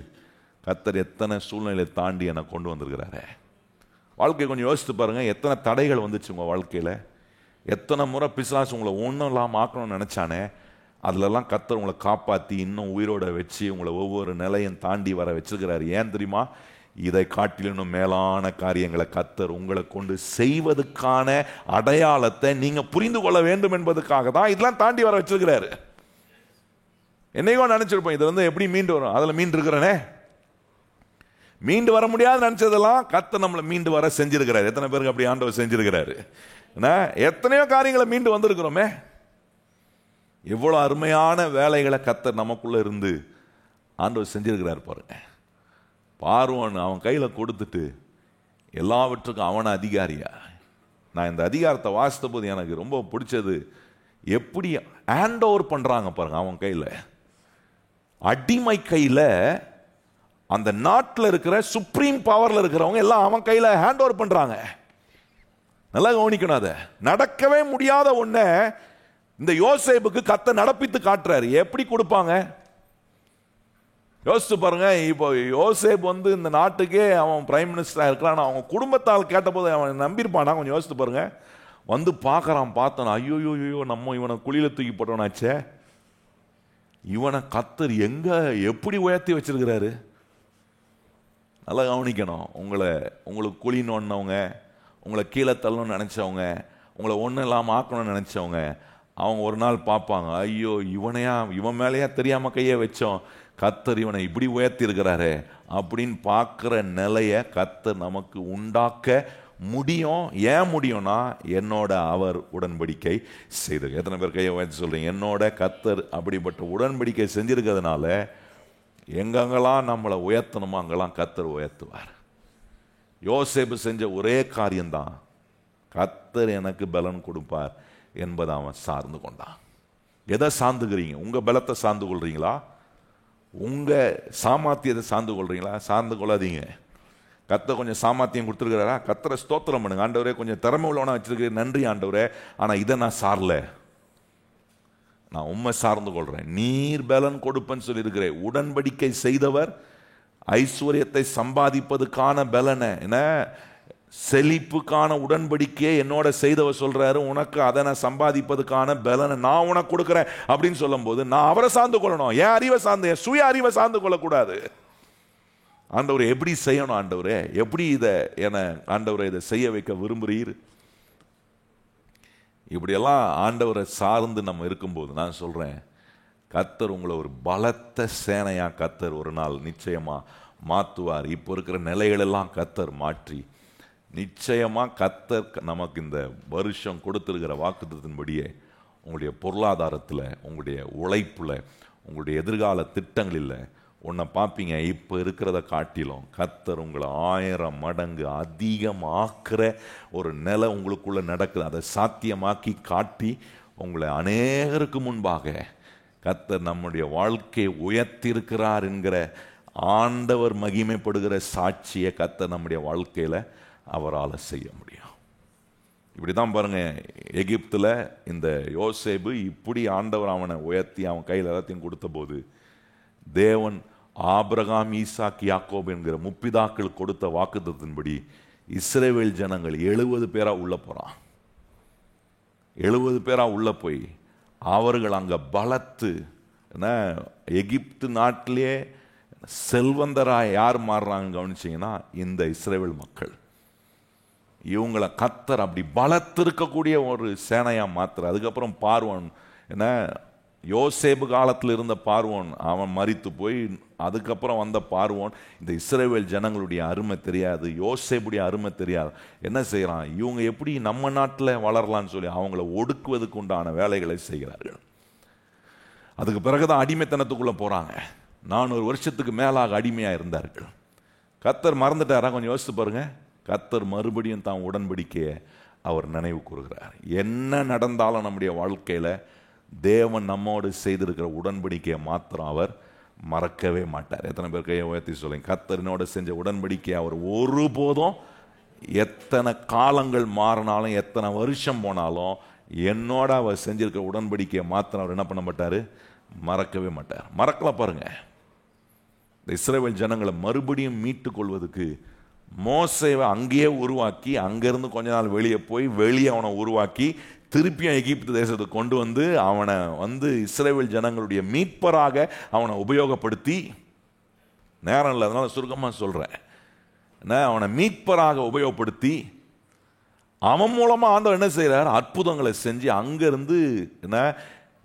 கர்த்தர் எத்தனை சூழ்நிலையை தாண்டி என்னை கொண்டு வந்திருக்கிறாரு. வாழ்க்கையை கொஞ்சம் யோசித்து பாருங்கள். எத்தனை தடைகள் வந்துச்சு உங்கள் வாழ்க்கையில். எத்தனை முறை பிசாசு உங்களை ஒன்றும் இல்லாமல் ஆக்கணும்னு நினச்சானே, அதிலெல்லாம் கர்த்தர் உங்களை காப்பாற்றி இன்னும் உயிரோட வச்சு உங்களை ஒவ்வொரு நிலையும் தாண்டி வர வச்சிருக்கிறாரு. ஏன் தெரியுமா? இதை காட்டிலும் மேலான காரியங்களை கர்த்தர் உங்களை கொண்டு செய்வதற்கான அடையாளத்தை நீங்க புரிந்து கொள்ள வேண்டும் என்பதற்காக தான் இதெல்லாம் தாண்டி வர வச்சிருக்கிறாரு. என்னையோ நினைச்சிருப்போம் இது எப்படி மீண்டு வரும், அதுல மீண்டு இருக்கிறனே, மீண்டு வர முடியாது நினைச்சதெல்லாம் கர்த்தர் நம்மளை மீண்டு வர செஞ்சிருக்கிறாரு. எத்தனை பேருக்கு அப்படி ஆண்டவர் செஞ்சிருக்கிறாரு? எத்தனையோ காரியங்களை மீண்டு வந்திருக்கிறோமே. எவ்வளவு அருமையான வேலைகளை கர்த்தர் நமக்குள்ள இருந்து ஆண்டவர் செஞ்சிருக்கிறார் பாருங்க. பார்வோன் அவன் கையில் கொடுத்துட்டு எல்லாவற்றுக்கும் அவனை அதிகாரியா. நான் இந்த அதிகாரத்தை வாசித்த போது எனக்கு ரொம்ப பிடிச்சது, எப்படி ஹேண்ட் ஓவர் பண்றாங்க பாருங்க. அவன் கையில் அடிமை கையில் அந்த நாட்டில் இருக்கிற சுப்ரீம் பவர்ல இருக்கிறவங்க எல்லாம் அவன் கையில் ஹேண்ட் ஓவர் பண்றாங்க. நல்லா கவனிக்கணும். அதை நடக்கவே முடியாத ஒன்ன இந்த யோசேப்புக்கு கர்த்தர் நடப்பித்து காட்டுறாரு. எப்படி கொடுப்பாங்க யோசிச்சு பாருங்க. இப்போ யோசேப் இந்த நாட்டுக்கே அவன் பிரைம் மினிஸ்டரா இருக்கிறான். அவங்க குடும்பத்தால் கேட்டபோது அவன் நம்பியிருப்பானா? கொஞ்சம் யோசித்து பாருங்க. பார்க்கறான், பார்த்தான், ஐயோ நம்ம இவனை குழியில தூக்கி போட்டவனாச்சே, இவனை கர்த்தர் எங்க எப்படி உயர்த்தி வச்சிருக்கிறாரு. நல்லா கவனிக்கணும். உங்களுக்கு குழி நோண்டினவங்க, உங்களை கீழே தள்ளணும்னு நினைச்சவங்க, உங்களை ஒன்றும் இல்லாமல் ஆக்கணும்னு நினைச்சவங்க, அவங்க ஒரு நாள் பார்ப்பாங்க, ஐயோ இவன் மேலேயா தெரியாம கையை வச்சோம், கர்த்தர் இவனை இப்படி உயர்த்தி இருக்கிறாரு அப்படின்னு பார்க்குற நிலையை கர்த்தர் நமக்கு உண்டாக்க முடியும். ஏன் முடியும்னா, என்னோட அவர் உடன்படிக்கை செய்து. எத்தனை பேர் கையை உயர்த்தி சொல்றீங்க? என்னோட கர்த்தர் அப்படிப்பட்ட உடன்படிக்கை செஞ்சிருக்கிறதுனால எங்கெங்கெல்லாம் நம்மளை உயர்த்தணுமோ அங்கெல்லாம் கர்த்தர் உயர்த்துவார். யோசேப்பு செஞ்ச ஒரே காரியம்தான், கர்த்தர் எனக்கு பலன் கொடுப்பார் என்பதை அவன் சார்ந்து கொண்டான். எதை சார்ந்துக்கிறீங்க? உங்க பலத்தை சார்ந்து கொள்றீங்களா? உங்க சாமர்த்தியத்தை சார்ந்து கொள்றீங்களா? சார்ந்து கொள்ளாதீங்க. கர்த்தர் கொஞ்சம் சாமர்த்தியம் கொடுத்துருக்கிறாரா, கர்த்தரை ஸ்தோத்திரம் பண்ணுங்க. ஆண்டவரே கொஞ்சம் திறமை உள்ளவனா வச்சிருக்க, நன்றி ஆண்டவரே, ஆனா இதை நான் சாரல, நான் உண்மை சார்ந்து கொள்றேன். நீர் பலன் கொடுப்பேன்னு சொல்லியிருக்கிறேன். உடன்படிக்கை செய்தவர் ஐஸ்வர்யத்தை சம்பாதிப்பதுக்கான பலனை, என்ன செழிப்புக்கான உடன்படிக்கையை என்னோட செய்தவர் சொல்றாரு, உனக்கு அதை நான் சம்பாதிப்பதுக்கான பலனை நான் உனக்கு கொடுக்கிறேன் அப்படின்னு சொல்லும் போது நான் அவரை சார்ந்து கொள்ளணும். என் அறிவை சார்ந்து, என் சுய அறிவை சார்ந்து கொள்ளக்கூடாது. ஆண்டவரை எப்படி செய்யணும், ஆண்டவரே எப்படி இதை ஆண்டவரை இதை செய்ய வைக்க விரும்புறீர், இப்படியெல்லாம் ஆண்டவரை சார்ந்து நம்ம இருக்கும்போது நான் சொல்றேன், கர்த்தர் உங்களை ஒரு பலத்த சேனையா கர்த்தர் ஒரு நாள் நிச்சயமா மாற்றுவார். இப்போ இருக்கிற நிலைகளெல்லாம் கர்த்தர் மாற்றி நிச்சயமா கர்த்தர் நமக்கு இந்த வருஷம் கொடுத்திருக்கிற வாக்குத்தத்தின்படியே உங்களுடைய பொருளாதாரத்தில், உங்களுடைய உழைப்புல, உங்களுடைய எதிர்கால திட்டங்களில் ஒன்றை பார்ப்பீங்க. இப்போ இருக்கிறத காட்டிலும் கர்த்தர் உங்களை 1000 மடங்கு அதிகமாக்குற ஒரு நிலை உங்களுக்குள்ள நடக்குது. அதை சாத்தியமாக்கி காட்டி உங்களை அநேகருக்கு முன்பாக கர்த்தர் நம்முடைய வாழ்க்கையை உயர்த்தியிருக்கிறார் என்கிற ஆண்டவர் மகிமைப்படுகிற சாட்சியை கர்த்தர் நம்முடைய வாழ்க்கையில் அவரால் செய்ய முடியும். இப்படிதான் பாருங்க, எகிப்தில் இந்த யோசேப்பு இப்படி ஆண்டவர் அவனை உயர்த்தி அவன் கையில் எல்லாத்தையும் கொடுத்த போது, தேவன் ஆபிரகாம், ஈசாக், யாக்கோப் என்கிற முப்பிதாக்கள் கொடுத்த வாக்குத்தத்தின்படி இஸ்ரவேல் ஜனங்கள் 70 பேரா உள்ள போறான். 70 பேரா உள்ள போய் அவர்கள் அங்க பலத்து, எகிப்து நாட்டிலே செல்வந்தராய் யார் மாறுறாங்க கவனிச்சீங்கன்னா, இந்த இஸ்ரவேல் மக்கள். இவங்களை கர்த்தர் அப்படி பலத்திருக்கக்கூடிய ஒரு சேனையா மாத்துற. அதுக்கப்புறம் பார்வோன், யோசேப்பு காலத்தில் இருந்த பார்வோன் அவன் மரித்து போய் அதுக்கப்புறம் வந்த பார்வோன் இந்த இஸ்ரவேல் ஜனங்களுடைய அருமை தெரியாது, யோசேப்புடைய அருமை தெரியாது. என்ன செய்யறான், இவங்க எப்படி நம்ம நாட்டில் வளரலான்னு சொல்லி அவங்கள ஒடுக்குவதற்கு உண்டான வேலைகளை செய்கிறார்கள். அதுக்கு பிறகுதான் அடிமைத்தனத்துக்குள்ள போறாங்க. 400 வருஷத்துக்கு மேலாக அடிமையா இருந்தார்கள். கர்த்தர் மறந்துட்டாரா? கொஞ்சம் யோசித்து பாருங்க. கர்த்தர் மறுபடியும் தான் உடன்படிக்கையை அவர் நினைவு கூறுகிறார். என்ன நடந்தாலும் நம்முடைய வாழ்க்கையில தேவன் நம்மோடு செய்திருக்கிற உடன்படிக்கையை மாத்திரம் அவர் மறக்கவே மாட்டார். எத்தனை பேர் கையை உயர்த்தி சொல்லுங்க, கர்த்தரினோட செஞ்ச உடன்படிக்கை அவர் ஒருபோதும் எத்தனை காலங்கள் மாறினாலும் எத்தனை வருஷம் போனாலும் என்னோட அவர் செஞ்சிருக்க உடன்படிக்கையை மாத்திரம் அவர் என்ன பண்ண மாட்டார், மறக்கவே மாட்டார். மறக்கல பாருங்க, இந்த இஸ்ரவேல் ஜனங்களை மறுபடியும் மீட்டு கொள்வதற்கு மோசேவை அங்கேயே உருவாக்கி, அங்கிருந்து கொஞ்ச நாள் வெளியே போய் வெளியே அவனை உருவாக்கி திருப்பியும் எகிப்து தேசத்துக்கு கொண்டு வந்து அவனை இஸ்ரவேல் ஜனங்களுடைய மீட்பராக அவனை உபயோகப்படுத்தி, நேரம் இல்லை அதனால சுருக்கமாக சொல்கிறேன், அவனை மீட்பராக உபயோகப்படுத்தி அவன் மூலமாக ஆண்டவர் என்ன செய்கிறார், அற்புதங்களை செஞ்சு அங்கேருந்து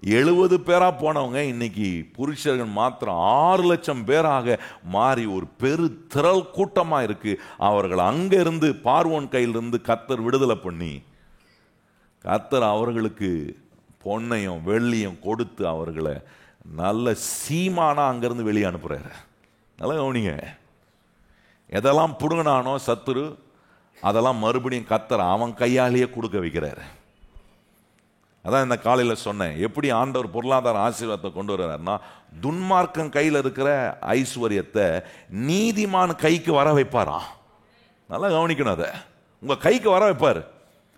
70 பேரா போனவங்க இன்னைக்கு புருஷர்கள் மாத்திரம் 6 லட்சம் பேராக மாறி ஒரு பெரு திரள் கூட்டமாக இருக்கு. அவர்கள் அங்கிருந்து பார்வோன் கையிலிருந்து கர்த்தர் விடுதலை பண்ணி, கர்த்தர் அவர்களுக்கு பொன்னையும் வெள்ளியும் கொடுத்து அவர்களை நல்ல சீமானா அங்கிருந்து வெளியே அனுப்புறாரு. நல்லா கவனிங்க, எதெல்லாம் புடுங்கினானோ சத்துரு அதெல்லாம் மறுபடியும் கர்த்தர் அவன் கையாலேயே கொடுக்க வைக்கிறாரு. அதான் இந்த காலையில் சொன்னேன், எப்படி ஆண்டவர் பொருளாதார ஆசீர்வாதத்தை கொண்டு வர்றாருன்னா, துன்மார்க்கம் கையில் இருக்கிற ஐஸ்வர்யத்தை நீதிமான் கைக்கு வர வைப்பாரா. நல்லா கவனிக்கணும், அதை உங்கள் கைக்கு வர வைப்பார்.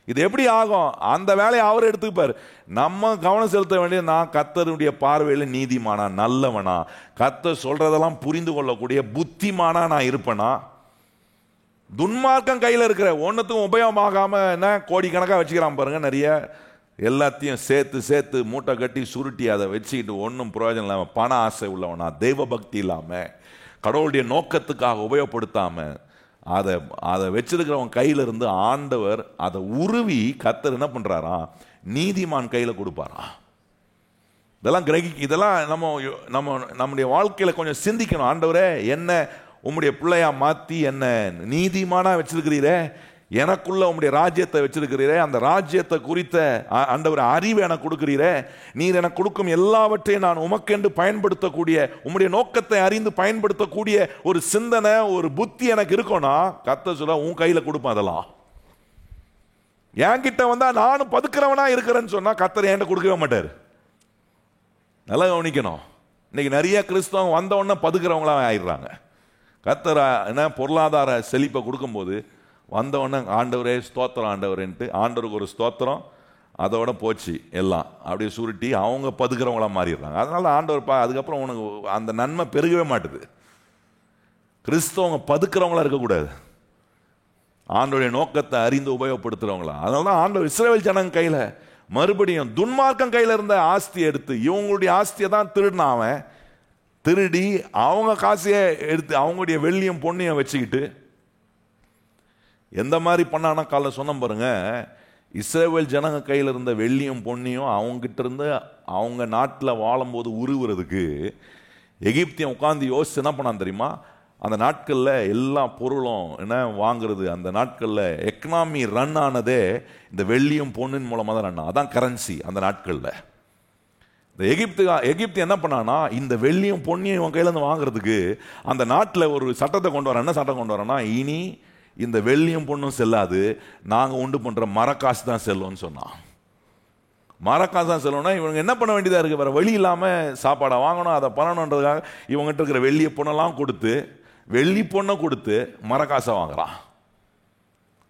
இது எப்படி ஆகும், அந்த வேலையை அவர் எடுத்துப்பார். நம்ம கவனம் செலுத்த வேண்டியது, நான் கர்த்தருடைய பார்வையில் நீதிமானா, நல்லவனா, கர்த்தர் சொல்றதெல்லாம் புரிந்து கொள்ளக்கூடிய புத்திமானா நான் இருப்பேனா. துன்மார்க்கம் கையில் இருக்கிற ஒன்றுத்துக்கும் உபயோகமாகாம என்ன கோடிக்கணக்காக வச்சுக்கிறான் பாருங்க, நிறைய எல்லாத்தையும் சேர்த்து சேர்த்து மூட்டை கட்டி சுருட்டி அதை வச்சுக்கிட்டு ஒன்றும் பிரயோஜனம் இல்லாமல், பண ஆசை உள்ளவனா, தெய்வ பக்தி இல்லாமல், கடவுளுடைய நோக்கத்துக்காக உபயோகப்படுத்தாமல் அதை வச்சிருக்கிறவன் கையிலிருந்து ஆண்டவர் அதை உருவி கர்த்தர் என்ன பண்ணுறாரா, நீதிமான் கையில் கொடுப்பாரா. இதெல்லாம் இதெல்லாம் நம்முடைய வாழ்க்கையில் கொஞ்சம் சிந்திக்கணும். ஆண்டவரே, என்ன உம்முடைய பிள்ளையா மாற்றி என்ன நீதிமானா வச்சிருக்கிறீரே, எனக்குள்ள உம்முடைய ராஜ்யத்தை வச்சிருக்கிறீரே, அந்த ராஜ்யத்தை குறித்த ஆண்டவர் அறிவை எனக்கு கொடுக்கிறீரே, நீர் எனக்கு கொடுக்கும் எல்லாவற்றையும் நான் உமக்கென்று பயன்படுத்தக்கூடிய, உம்முடைய நோக்கத்தை அறிந்து பயன்படுத்தக்கூடிய ஒரு சிந்தனை, ஒரு புத்தி எனக்கு இருக்கும்னா கர்த்தர் சொல்ல உன் கையில கொடுப்பேன். அதெல்லாம் என்கிட்ட வந்தா நானும் பதுக்கிறவனா இருக்கிறேன்னு சொன்னா கர்த்தர் என்கிட்ட கொடுக்கவே மாட்டார். நல்லா கவனிக்கணும், இன்னைக்கு நிறைய கிறிஸ்தவங்க வந்த உடனே பதுக்கிறவங்களா ஆயிடுறாங்க. கர்த்தர் என்ன பொருளாதார செழிப்பை கொடுக்கும்போது வந்தவொடனே ஆண்டவரே ஸ்தோத்திரம் ஆண்டவரேன்ட்டு ஆண்டவருக்கு ஒரு ஸ்தோத்திரம், அதோட போச்சு எல்லாம் அப்படியே சுருட்டி அவங்க பதுக்கிறவங்களா மாறிடுறாங்க. அதனால ஆண்டவர் அதுக்கப்புறம் உனக்கு அந்த நன்மை பெருகவே மாட்டுது. கிறிஸ்தவங்க பதுக்கிறவங்களா இருக்கக்கூடாது, ஆண்டவருடைய நோக்கத்தை அறிந்து உபயோகப்படுத்துறவங்களா. அதனால தான் ஆண்டவர் இஸ்ரவேல் ஜனங்க கையில் மறுபடியும் துன்மார்க்கம் கையில் இருந்த ஆஸ்தியை எடுத்து, இவங்களுடைய ஆஸ்தியை தான் திருடினான் அவன், திருடி அவங்க காசையே எடுத்து அவங்களுடைய வெள்ளியும் பொண்ணையும் வச்சுக்கிட்டு எந்த மாதிரி பண்ணானா, காலைல சொன்ன பாருங்க, இஸ்ரவேல் ஜனங்க கையில் இருந்த வெள்ளியும் பொன்னியும் அவங்ககிட்ட இருந்து அவங்க நாட்டில் வாழும்போது உருவுறதுக்கு எகிப்தியம் உட்காந்து யோசிச்சு என்ன பண்ணான் தெரியுமா, அந்த நாட்களில் எல்லா பொருளும் என்ன வாங்குறது, அந்த நாட்களில் எக்கனாமி ரன் ஆனதே இந்த வெள்ளியும் பொன்னின் மூலமாக தான் ரன் ஆகும். அதான் கரன்சி அந்த நாட்களில். இந்த எகிப்து என்ன பண்ணானா, இந்த வெள்ளியும் பொன்னியும் இவன் கையிலேருந்து வாங்குறதுக்கு அந்த நாட்டில் ஒரு சட்டத்தை கொண்டு வரான். என்ன சட்டம் கொண்டு வரான்னா, இனி இந்த வெள்ளியும் பொண்ணும் செல்லாது, நாங்கள் உண்டு பண்ணுற மரக்காசு தான் செல்லும்னு சொன்னான். மரக்காசு தான் செல்லும்னா இவங்க என்ன பண்ண வேண்டியதாக இருக்குது, வேறு வழி இல்லாமல் சாப்பாடை வாங்கணும், அதை பண்ணணுன்றதுக்காக இவங்ககிட்ட இருக்கிற வெள்ளிய பொண்ணெல்லாம் கொடுத்து, வெள்ளி பொண்ணை கொடுத்து மரக்காசை வாங்குறான்.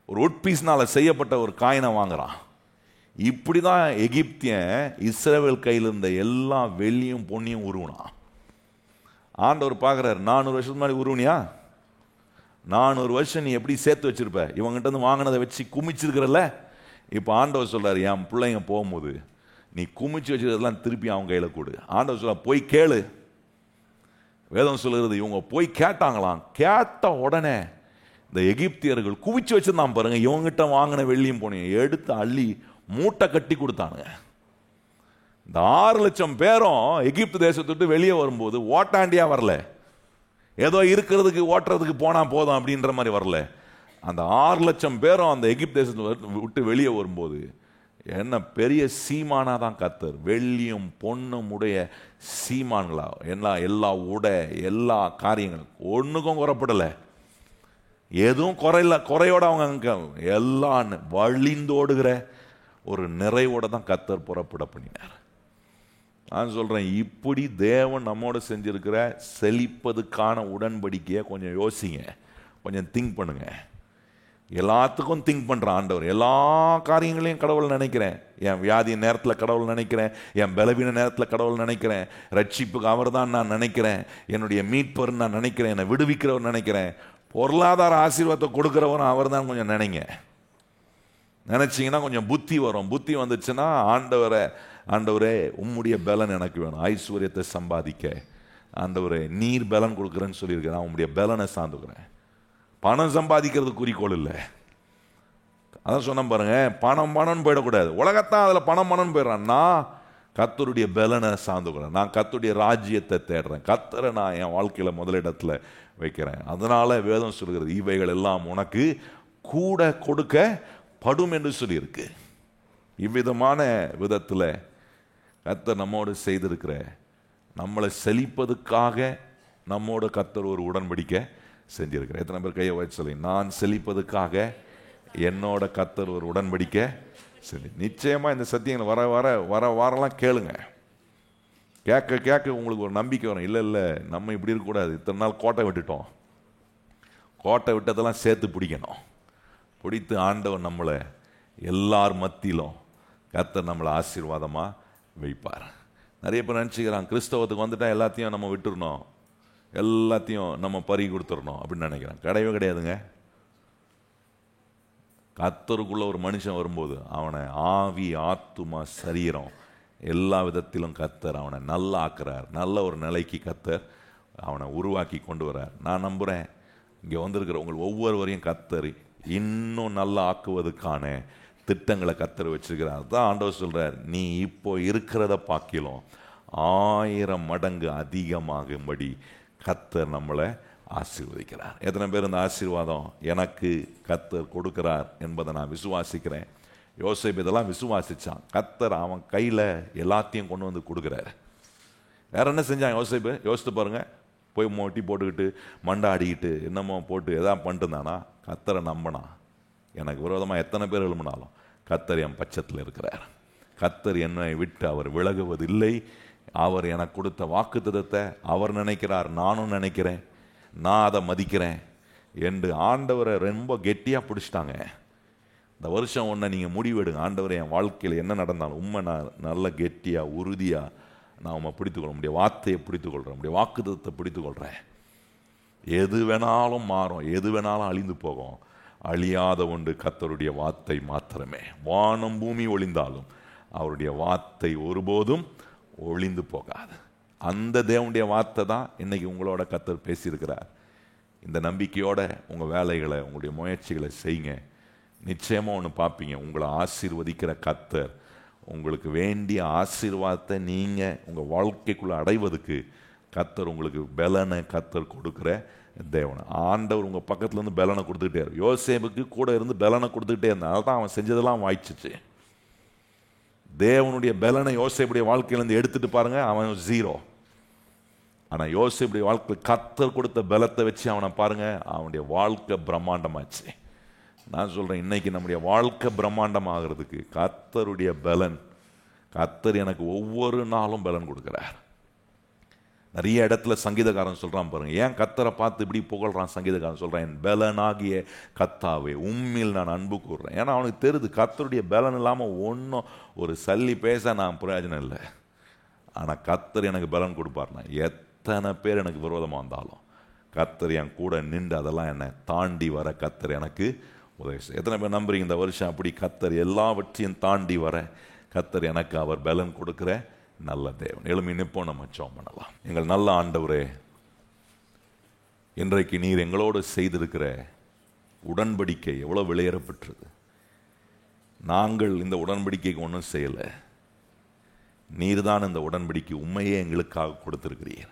ஒரு உட்பீஸ்னால் செய்யப்பட்ட ஒரு காயினை வாங்குறான். இப்படி தான் எகிப்தியன் இஸ்ரவேல் கையில் இருந்த எல்லா வெள்ளியும் பொன்னியும் உருவினான். ஆண்டவர் பார்க்குறாரு, 400 வருஷத்துக்கு முன்னாடி உருவனியா, 400 வருஷம் நீ எப்படி சேர்த்து வச்சிருப்ப, இவங்ககிட்ட இருந்து வாங்கினதை வச்சு குமிச்சிருக்கிறல்ல. இப்போ ஆண்டவர் சொல்றாரு, என் பிள்ளைங்க போகும்போது நீ குமிச்சு வச்சிருக்கிறதெல்லாம் திருப்பி அவங்க கையில் கொடு. ஆண்டவர் சொல்ல, போய் கேளு. வேதம் சொல்லுறது, இவங்க போய் கேட்டாங்களாம். கேட்ட உடனே இந்த எகிப்தியர்கள் குவிச்சு வச்சிருந்தான் பாருங்க, இவங்ககிட்ட வாங்கின வெள்ளியும் போனையும் எடுத்து அள்ளி மூட்டை கட்டி கொடுத்தானுங்க. இந்த 6 லட்சம் பேரும் எகிப்து தேசத்தை விட்டு வெளியே வரும்போது ஓட்டாண்டியா வரல, ஏதோ இருக்கிறதுக்கு ஓட்டுறதுக்கு போனா போதும் அப்படின்ற மாதிரி வரல. அந்த 6 லட்சம் பேரும் அந்த எகிப்து தேசத்தை விட்டு வெளியே வரும்போது என்ன பெரிய சீமானா தான் கர்த்தர், வெள்ளியும் பொண்ணும் உடைய சீமான்களா, எல்லா உடை எல்லா காரியங்களும் ஒன்றுக்கும் குறைப்படலை, எதுவும் குறையோட அவங்க எல்லாம் வழிந்தோடுகிற ஒரு நிறைவோட தான் கர்த்தர் புறப்பட பண்ணினார். நான் சொல்றேன், இப்படி தேவன் நம்மோட செஞ்சிருக்கிற செழிப்பதுக்கான உடன்படிக்கையை கொஞ்சம் யோசிங்க, கொஞ்சம் திங்க் பண்ணுங்க. எல்லாத்துக்கும் திங்க் பண்றேன் ஆண்டவர், எல்லா காரியங்களையும் கடவுள் நினைக்கிறேன். என் வியாதி நேரத்தில் கடவுள் நினைக்கிறேன், என் பலவீன நேரத்தில் கடவுள் நினைக்கிறேன், ரட்சிப்புக்கு அவர் தான் நான் நினைக்கிறேன், என்னுடைய மீட்பர் நான் நினைக்கிறேன், என்னை விடுவிக்கிறவர் நினைக்கிறேன், பொருளாதார ஆசீர்வாதத்தை கொடுக்கிறவரும் அவர் தான் கொஞ்சம் நினைங்க. நினைச்சிங்கன்னா கொஞ்சம் புத்தி வரும். புத்தி வந்துச்சுன்னா ஆண்டவரே உம்முடைய பலன் எனக்கு வேணும், ஐஸ்வர்யத்தை சம்பாதிக்க ஆண்டவரே நீர் பலன் கொடுக்குறேன்னு சொல்லியிருக்கிறேன், நான் உம்முடைய பலனை சார்ந்துக்கிறேன். பணம் சம்பாதிக்கிறது குறிக்கோள் இல்லை. அதான் சொன்ன பாருங்க, பணம்னு போயிடக்கூடாது. உலகத்தான் அதில் பணம் போயிடுறான். நான் கர்த்தருடைய பலனை சார்ந்துக்கிறேன், நான் கர்த்தருடைய ராஜ்யத்தை தேடுறேன், கர்த்தரை நான் என் வாழ்க்கையில் முதலிடத்துல வைக்கிறேன். அதனால வேதம் சொல்கிறது, இவைகள் எல்லாம் உனக்கு கூட கொடுக்கப்படும் என்று சொல்லியிருக்கு. இவ்விதமான விதத்தில் கர்த்தர் நம்மோடு செய்திருக்கிற, நம்மளை செழிப்பதுக்காக நம்மோட கர்த்தர் ஒரு உடன்படிக்கை செஞ்சிருக்கிறேன். எத்தனை பேர் கையை வச்சு சொல்லி, நான் செழிப்பதுக்காக என்னோட கர்த்தர் ஒரு உடன்படிக்கை செஞ்சு. நிச்சயமா இந்த சத்தியங்களை வர வர வர வாரெல்லாம் கேளுங்க. கேட்க கேட்க உங்களுக்கு ஒரு நம்பிக்கை வரும். இல்லை நம்ம இப்படி இருக்கக்கூடாது, இத்தனை நாள் கோட்டை விட்டுட்டோம், கோட்டை விட்டதெல்லாம் சேர்த்து பிடிக்கணும். பிடித்து ஆண்டவர் நம்மளை எல்லார் மத்தியிலும் கர்த்தர் நம்மளை ஆசீர்வாதமாக வைப்பார். நிறைய பேர் நினச்சிக்கிறான், கிறிஸ்தவத்துக்கு வந்துட்டா எல்லாத்தையும் நம்ம விட்டுறணும், எல்லாத்தையும் நம்ம பறி கொடுத்துடணும் அப்படின்னு நினைக்கிறேன். கிடையவே கிடையாதுங்க. கர்த்தருக்குள்ள ஒரு மனுஷன் வரும்போது அவனை ஆவி ஆத்துமா சரீரம் எல்லா விதத்திலும் கர்த்தர் அவனை நல்லா ஆக்குறார். நல்ல ஒரு நிலைக்கு கர்த்தர் அவனை உருவாக்கி கொண்டு வர்றார். நான் நம்புகிறேன், இங்கே வந்திருக்கிற உங்கள் ஒவ்வொருவரையும் கர்த்தர் இன்னும் நல்லா ஆக்குவதற்கான திட்டங்களை கர்த்தர் வச்சிருக்கிறார். அதுதான் ஆண்டவர் சொல்கிறார், நீ இப்போ இருக்கிறத பார்க்கிலும் 1000 மடங்கு அதிகமாகும்படி கர்த்தர் நம்மளை ஆசீர்வதிக்கிறார். எத்தனை பேர் இந்த ஆசீர்வாதம் எனக்கு கர்த்தர் கொடுக்கிறார் என்பதை நான் விசுவாசிக்கிறேன். யோசேப்பு இதெல்லாம் விசுவாசிச்சான். கர்த்தர் அவன் கையில் எல்லாத்தையும் கொண்டு வந்து கொடுக்குறாரு. வேற என்ன செஞ்சான் யோசேப்பு? யோசித்து பாருங்க. போய் மொட்டி போட்டுக்கிட்டு மண்டாடிக்கிட்டு என்னமோ போட்டு எதாவது பண்ணிட்டு இருந்தானா? கர்த்தரை நம்பினான். எனக்கு விரோதமாக எத்தனை பேர் எழும்பினாலும் கர்த்தர் என் பட்சத்தில் இருக்கிறார். கர்த்தர் என்னை விட்டு அவர் விலகுவதில்லை. அவர் எனக்கு கொடுத்த வாக்குத்தத்தத்தை அவர் நினைக்கிறார், நானும் நினைக்கிறேன், நான் அதை மதிக்கிறேன் என்று ஆண்டவரை ரொம்ப கெட்டியாக பிடிச்சிட்டாங்க. இந்த வருஷம் ஒன்றை நீங்கள் முடிவெடுங்க, ஆண்டவரை என் வாழ்க்கையில் என்ன நடந்தாலும் உண்மை நான் நல்ல கெட்டியாக உறுதியாக நான் உண்மை பிடித்துக்கொள்ள முடியும், வார்த்தையை பிடித்துக்கொள்கிறேன், முடிய வாக்குத்தத்தை பிடித்துக்கொள்கிறேன். எது வேணாலும் மாறும், எது வேணாலும் அழிந்து போகும், அழியாத ஒன்று கர்த்தருடைய வார்த்தை மாத்திரமே. வானம் பூமி ஒளிந்தாலும் அவருடைய வார்த்தை ஒருபோதும் ஒளிந்து போகாது. அந்த தேவனுடைய வார்த்தை தான் இன்னைக்கு உங்களோட கர்த்தர் பேசியிருக்கிறார். இந்த நம்பிக்கையோட உங்கள் வேலைகளை உங்களுடைய முயற்சிகளை செய்யுங்க. நிச்சயமாக ஒன்று பார்ப்பீங்க, உங்களை ஆசீர்வதிக்கிற கர்த்தர் உங்களுக்கு வேண்டிய ஆசீர்வாதத்தை நீங்கள் உங்கள் வாழ்க்கைக்குள்ளே அடைவதற்கு கர்த்தர் உங்களுக்கு பலனை கர்த்தர் கொடுக்குற தேவன். ஆண்டவர் உங்கள் பக்கத்துலேருந்து பலனை கொடுத்துக்கிட்டே இருக்கு. யோசேப்புக்கு கூட இருந்து பலனை கொடுத்துக்கிட்டே இருந்தான். அதான் அவன் செஞ்சதெல்லாம் வாய்ச்சிச்சு. தேவனுடைய பலனை யோசேப்புடைய வாழ்க்கையிலேருந்து எடுத்துட்டு பாருங்க, அவன் 0. ஆனால் யோசேப்புடைய வாழ்க்கையில் கர்த்தர் கொடுத்த பலத்தை வச்சு அவனை பாருங்க, அவனுடைய வாழ்க்கை பிரம்மாண்டமாச்சு. நான் சொல்கிறேன், இன்னைக்கு நம்முடைய வாழ்க்கை பிரம்மாண்டமாகிறதுக்கு கர்த்தருடைய பலன், கர்த்தர் எனக்கு ஒவ்வொரு நாளும் பலன் கொடுக்குறார். நிறைய இடத்துல சங்கீதக்காரன் சொல்கிறான் பாருங்க, ஏன் கர்த்தரை பார்த்து இப்படி புகழ்றான் சங்கீதக்காரன் சொல்கிறான், என் பலனாகிய கர்த்தாவே உம்மில் நான் அன்பு கூறுறேன். ஏன்னா அவனுக்கு தெரியுது கர்த்தருடைய பலன் இல்லாமல் ஒன்றும் ஒரு சல்லி பேச நான் பிரயோஜனம் இல்லை. ஆனால் கர்த்தர் எனக்கு பலன் கொடுப்பார்னா எத்தனை பேர் எனக்கு விரோதமாக வந்தாலும் கர்த்தர் என் கூட நின்று அதெல்லாம் என்னை தாண்டி வர கர்த்தர் எனக்கு உதவி செய்ய. எத்தனை பேர் நம்புறீங்க இந்த வருஷம் அப்படி கர்த்தர் எல்லாவற்றையும் தாண்டி வர கர்த்தர் எனக்கு அவர் பலன் கொடுக்குற நல்ல தேவன். எழுமி நிற்போம், நம்ம ஜெபம் பண்ணலாம். எங்கள் நல்ல ஆண்டவரே, இன்றைக்கு நீர் எங்களோடு செய்திருக்கிற உடன்படிக்கை எவ்வளோ விலையேறப்பெற்றது. நாங்கள் இந்த உடன்படிக்கைக்கு ஒன்றும் செய்யலை, நீர் தான் இந்த உடன்படிக்கை உண்மையே எங்களுக்காக கொடுத்திருக்கிறீர்.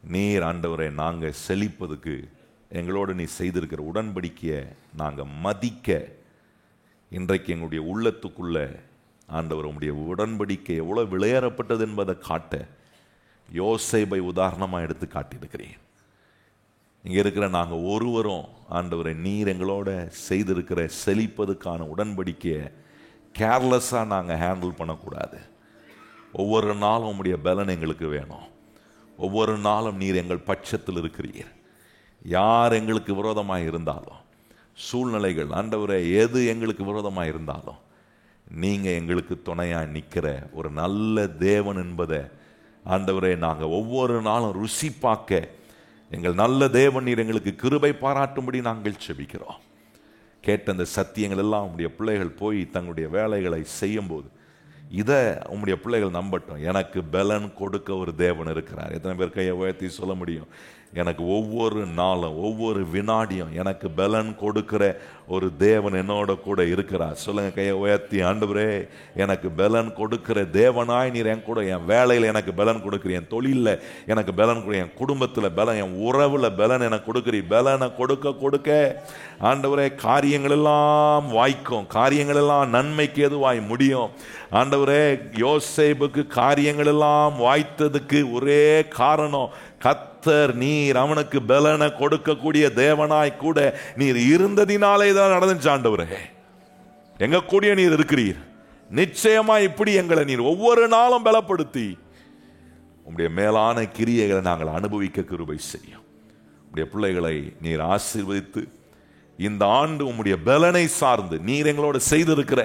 நீர் ஆண்டவரே, நாங்கள் செழிப்பதுக்கு எங்களோடு நீ செய்திருக்கிற உடன்படிக்கையை நாங்கள் மதிக்க இன்றைக்கு எங்களுடைய உள்ளத்துக்குள்ள ஆண்டவர் உம்முடைய உடன்படிக்கை எவ்வளோ விளையாடப்பட்டது என்பதை காட்ட யோசேப்பை உதாரணமாக எடுத்து காட்டியிருக்கிறேன். இங்கே இருக்கிற நாங்கள் ஒருவரும் ஆண்டவரை நீர் எங்களோட செய்திருக்கிற செழிப்பதுக்கான உடன்படிக்கையை கேர்லெஸ்ஸாக நாங்கள் ஹேண்டில் பண்ணக்கூடாது. ஒவ்வொரு நாளும் உம்முடைய பலன் எங்களுக்கு வேணும். ஒவ்வொரு நாளும் நீர் எங்கள் பட்சத்தில் இருக்கிறீர். யார் எங்களுக்கு விரோதமாக இருந்தாலும், சூழ்நிலைகள் ஆண்டவரே எது எங்களுக்கு விரோதமாக இருந்தாலும், நீங்கள் எங்களுக்கு துணையாக நிற்கிற ஒரு நல்ல தேவன் என்பதை ஆண்டவரே நாங்கள் ஒவ்வொரு நாளும் ருசி பார்க்க எங்கள் நல்ல தேவன் நீர் எங்களுக்கு கிருபை பாராட்டும்படி நாங்கள் செபிக்கிறோம். கேட்ட அந்த சத்தியங்கள் எல்லாம் உம்முடைய பிள்ளைகள் போய் தங்களுடைய வேலைகளை செய்யும்போது இதை உம்முடைய பிள்ளைகள் நம்பட்டும். எனக்கு பலன் கொடுக்க ஒரு தேவன் இருக்கிறார். எத்தனை பேர் கையை உயர்த்தி சொல்ல முடியும்? எனக்கு ஒவ்வொரு நாளும் ஒவ்வொரு வினாடியும் எனக்கு பலன் கொடுக்கிற ஒரு தேவன் என்னோட கூட இருக்கிறார். சொல்லுங்க கையை உயர்த்தி, ஆண்டவரே எனக்கு பலன் கொடுக்கிற தேவனாய் நீர் என் கூட, என் வேலையில் எனக்கு பலன் கொடுக்குறீர், என் தொழிலில் எனக்கு பலன் கொடு, என் குடும்பத்தில் பலன், என் உறவில் பலன் எனக்கு கொடுக்குறீர். பலனை கொடுக்க கொடுக்க ஆண்டவரே காரியங்கள் எல்லாம் வாய்க்கும், காரியங்கள் எல்லாம் நன்மைக்கு எதுவாய் முடியும். ஆண்டவரே யோசேப்புக்கு காரியங்கள் எல்லாம் வாய்த்ததுக்கு ஒரே காரணம், கர்த்தர் நீர் அவனுக்கு பலனை கொடுக்கக்கூடிய தேவனாய் கூட நீர் இருந்ததினாலே தான் நடந்துச்சு. ஆண்டவரே எங்க கூடிய நீர் இருக்கிறீர். நிச்சயமா இப்படி எங்களை நீர் ஒவ்வொரு நாளும் பலப்படுத்தி உம்முடைய மேலான கிரியைகளை நாங்கள் அனுபவிக்க கிருபை செய்யும். உம்முடைய பிள்ளைகளை நீர் ஆசீர்வதித்து இந்த ஆண்டு உம்முடைய பலனை சார்ந்து நீர் எங்களோட செய்திருக்கிற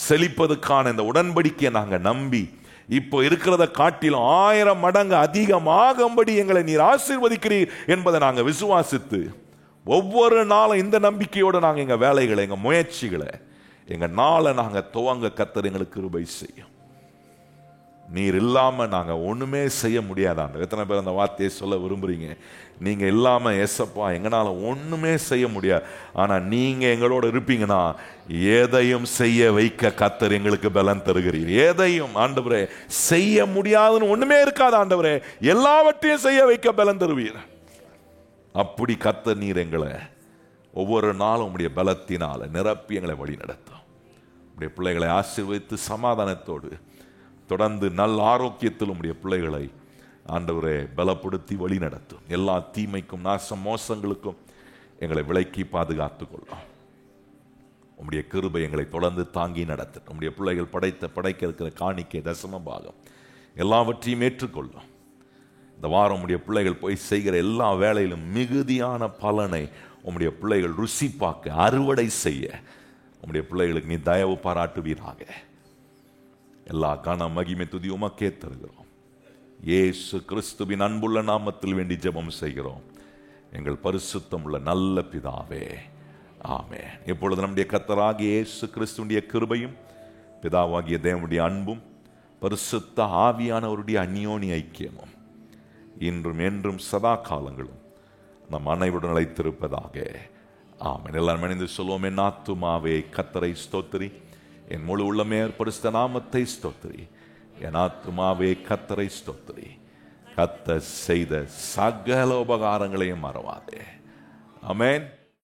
செழிப்பதற்கான இந்த உடன்படிக்கையை நாங்கள் நம்பி இப்போ இருக்கிறத காட்டிலும் 1000 மடங்கு அதிகமாகும்படி எங்களை நீர் ஆசீர்வதிக்கிறீர் என்பதை நாங்கள் விசுவாசித்து ஒவ்வொரு நாளும் இந்த நம்பிக்கையோடு நாங்கள் எங்கள் வேலைகளை, எங்கள் முயற்சிகளை, எங்கள் நாளை நாங்கள் துவங்க கர்த்தர் எங்களுக்கு கிருபை செய்யும். நீர் இல்லாமல் நாங்கள் ஒன்றுமே செய்ய முடியாதாங்க. எத்தனை பேர் அந்த வார்த்தையை சொல்ல விரும்புகிறீங்க? நீங்கள் இல்லாமல் ஏசப்பா எங்களால் ஒன்றுமே செய்ய முடியாது. ஆனால் நீங்கள் எங்களோட இருப்பீங்கன்னா எதையும் செய்ய வைக்க கர்த்தர் எங்களுக்கு பலன் தருகிறீர். எதையும் ஆண்டவரே செய்ய முடியாதுன்னு ஒன்றுமே இருக்காது. ஆண்டவரே எல்லாவற்றையும் செய்ய வைக்க பலன் தருவீர். அப்படி கர்த்தர் நீர் எங்களை ஒவ்வொரு நாளும் உம்முடைய பலத்தினால் நிரப்பி எங்களை வழி நடத்தும். உம்முடைய பிள்ளைகளை ஆசீர்வதித்து சமாதானத்தோடு தொடர்ந்து நல்ல ஆரோக்கியத்தில் உம்முடைய பிள்ளைகளை ஆண்டவரே பலப்படுத்தி வழி நடத்தும். எல்லா தீமைக்கும் நாசம் மோசங்களுக்கும் எங்களை விலக்கி பாதுகாத்துக் கொள்ளும். உம்முடைய கிருபை எங்களை தொடர்ந்து தாங்கி நடத்தும். உம்முடைய பிள்ளைகள் படைக்க இருக்கிற காணிக்கை, தசம பாகம் எல்லாவற்றையும் ஏற்றுக்கொள்ளும். இந்த வாரம் உம்முடைய பிள்ளைகள் போய் செய்கிற எல்லா வேலையிலும் மிகுதியான பலனை உம்முடைய பிள்ளைகள் ருசி பார்க்க, அறுவடை செய்ய உம்முடைய பிள்ளைகளுக்கு நீ தயவு பாராட்டுவீராக. எல்லா கன மகிமை துதி உமக்கே தருகிறோம். இயேசு கிறிஸ்துவின் அன்புள்ள நாமத்தில் வேண்டி ஜெபம் செய்கிறோம் எங்கள் பரிசுத்தம் உள்ள நல்ல பிதாவே, ஆமென். இப்பொழுது நம்முடைய கர்த்தராகிய இயேசு கிறிஸ்துவின் கிருபையும் பிதாவாகிய தேவனுடைய அன்பும் பரிசுத்த ஆவியானவருடைய அந்யோன்ய ஐக்கியமும் இன்றும் என்றும் சதா காலங்களும் நம் அனைவருடன் நிலைத்திருப்பதாக, ஆமென். எல்லாரும் இணைந்து சொல்லுவோம். என் ஆத்துமாவே கர்த்தரை ஸ்தோத்திரி, என் முழு உள்ளமே பரிசுத்த நாமத்தை ஸ்தோத்திரி. என் ஆத்துமாவே கர்த்தரை ஸ்தோத்திரி, கர்த்தர் செய்த சகல உபகாரங்களையும் மறவாதே. ஆமென்.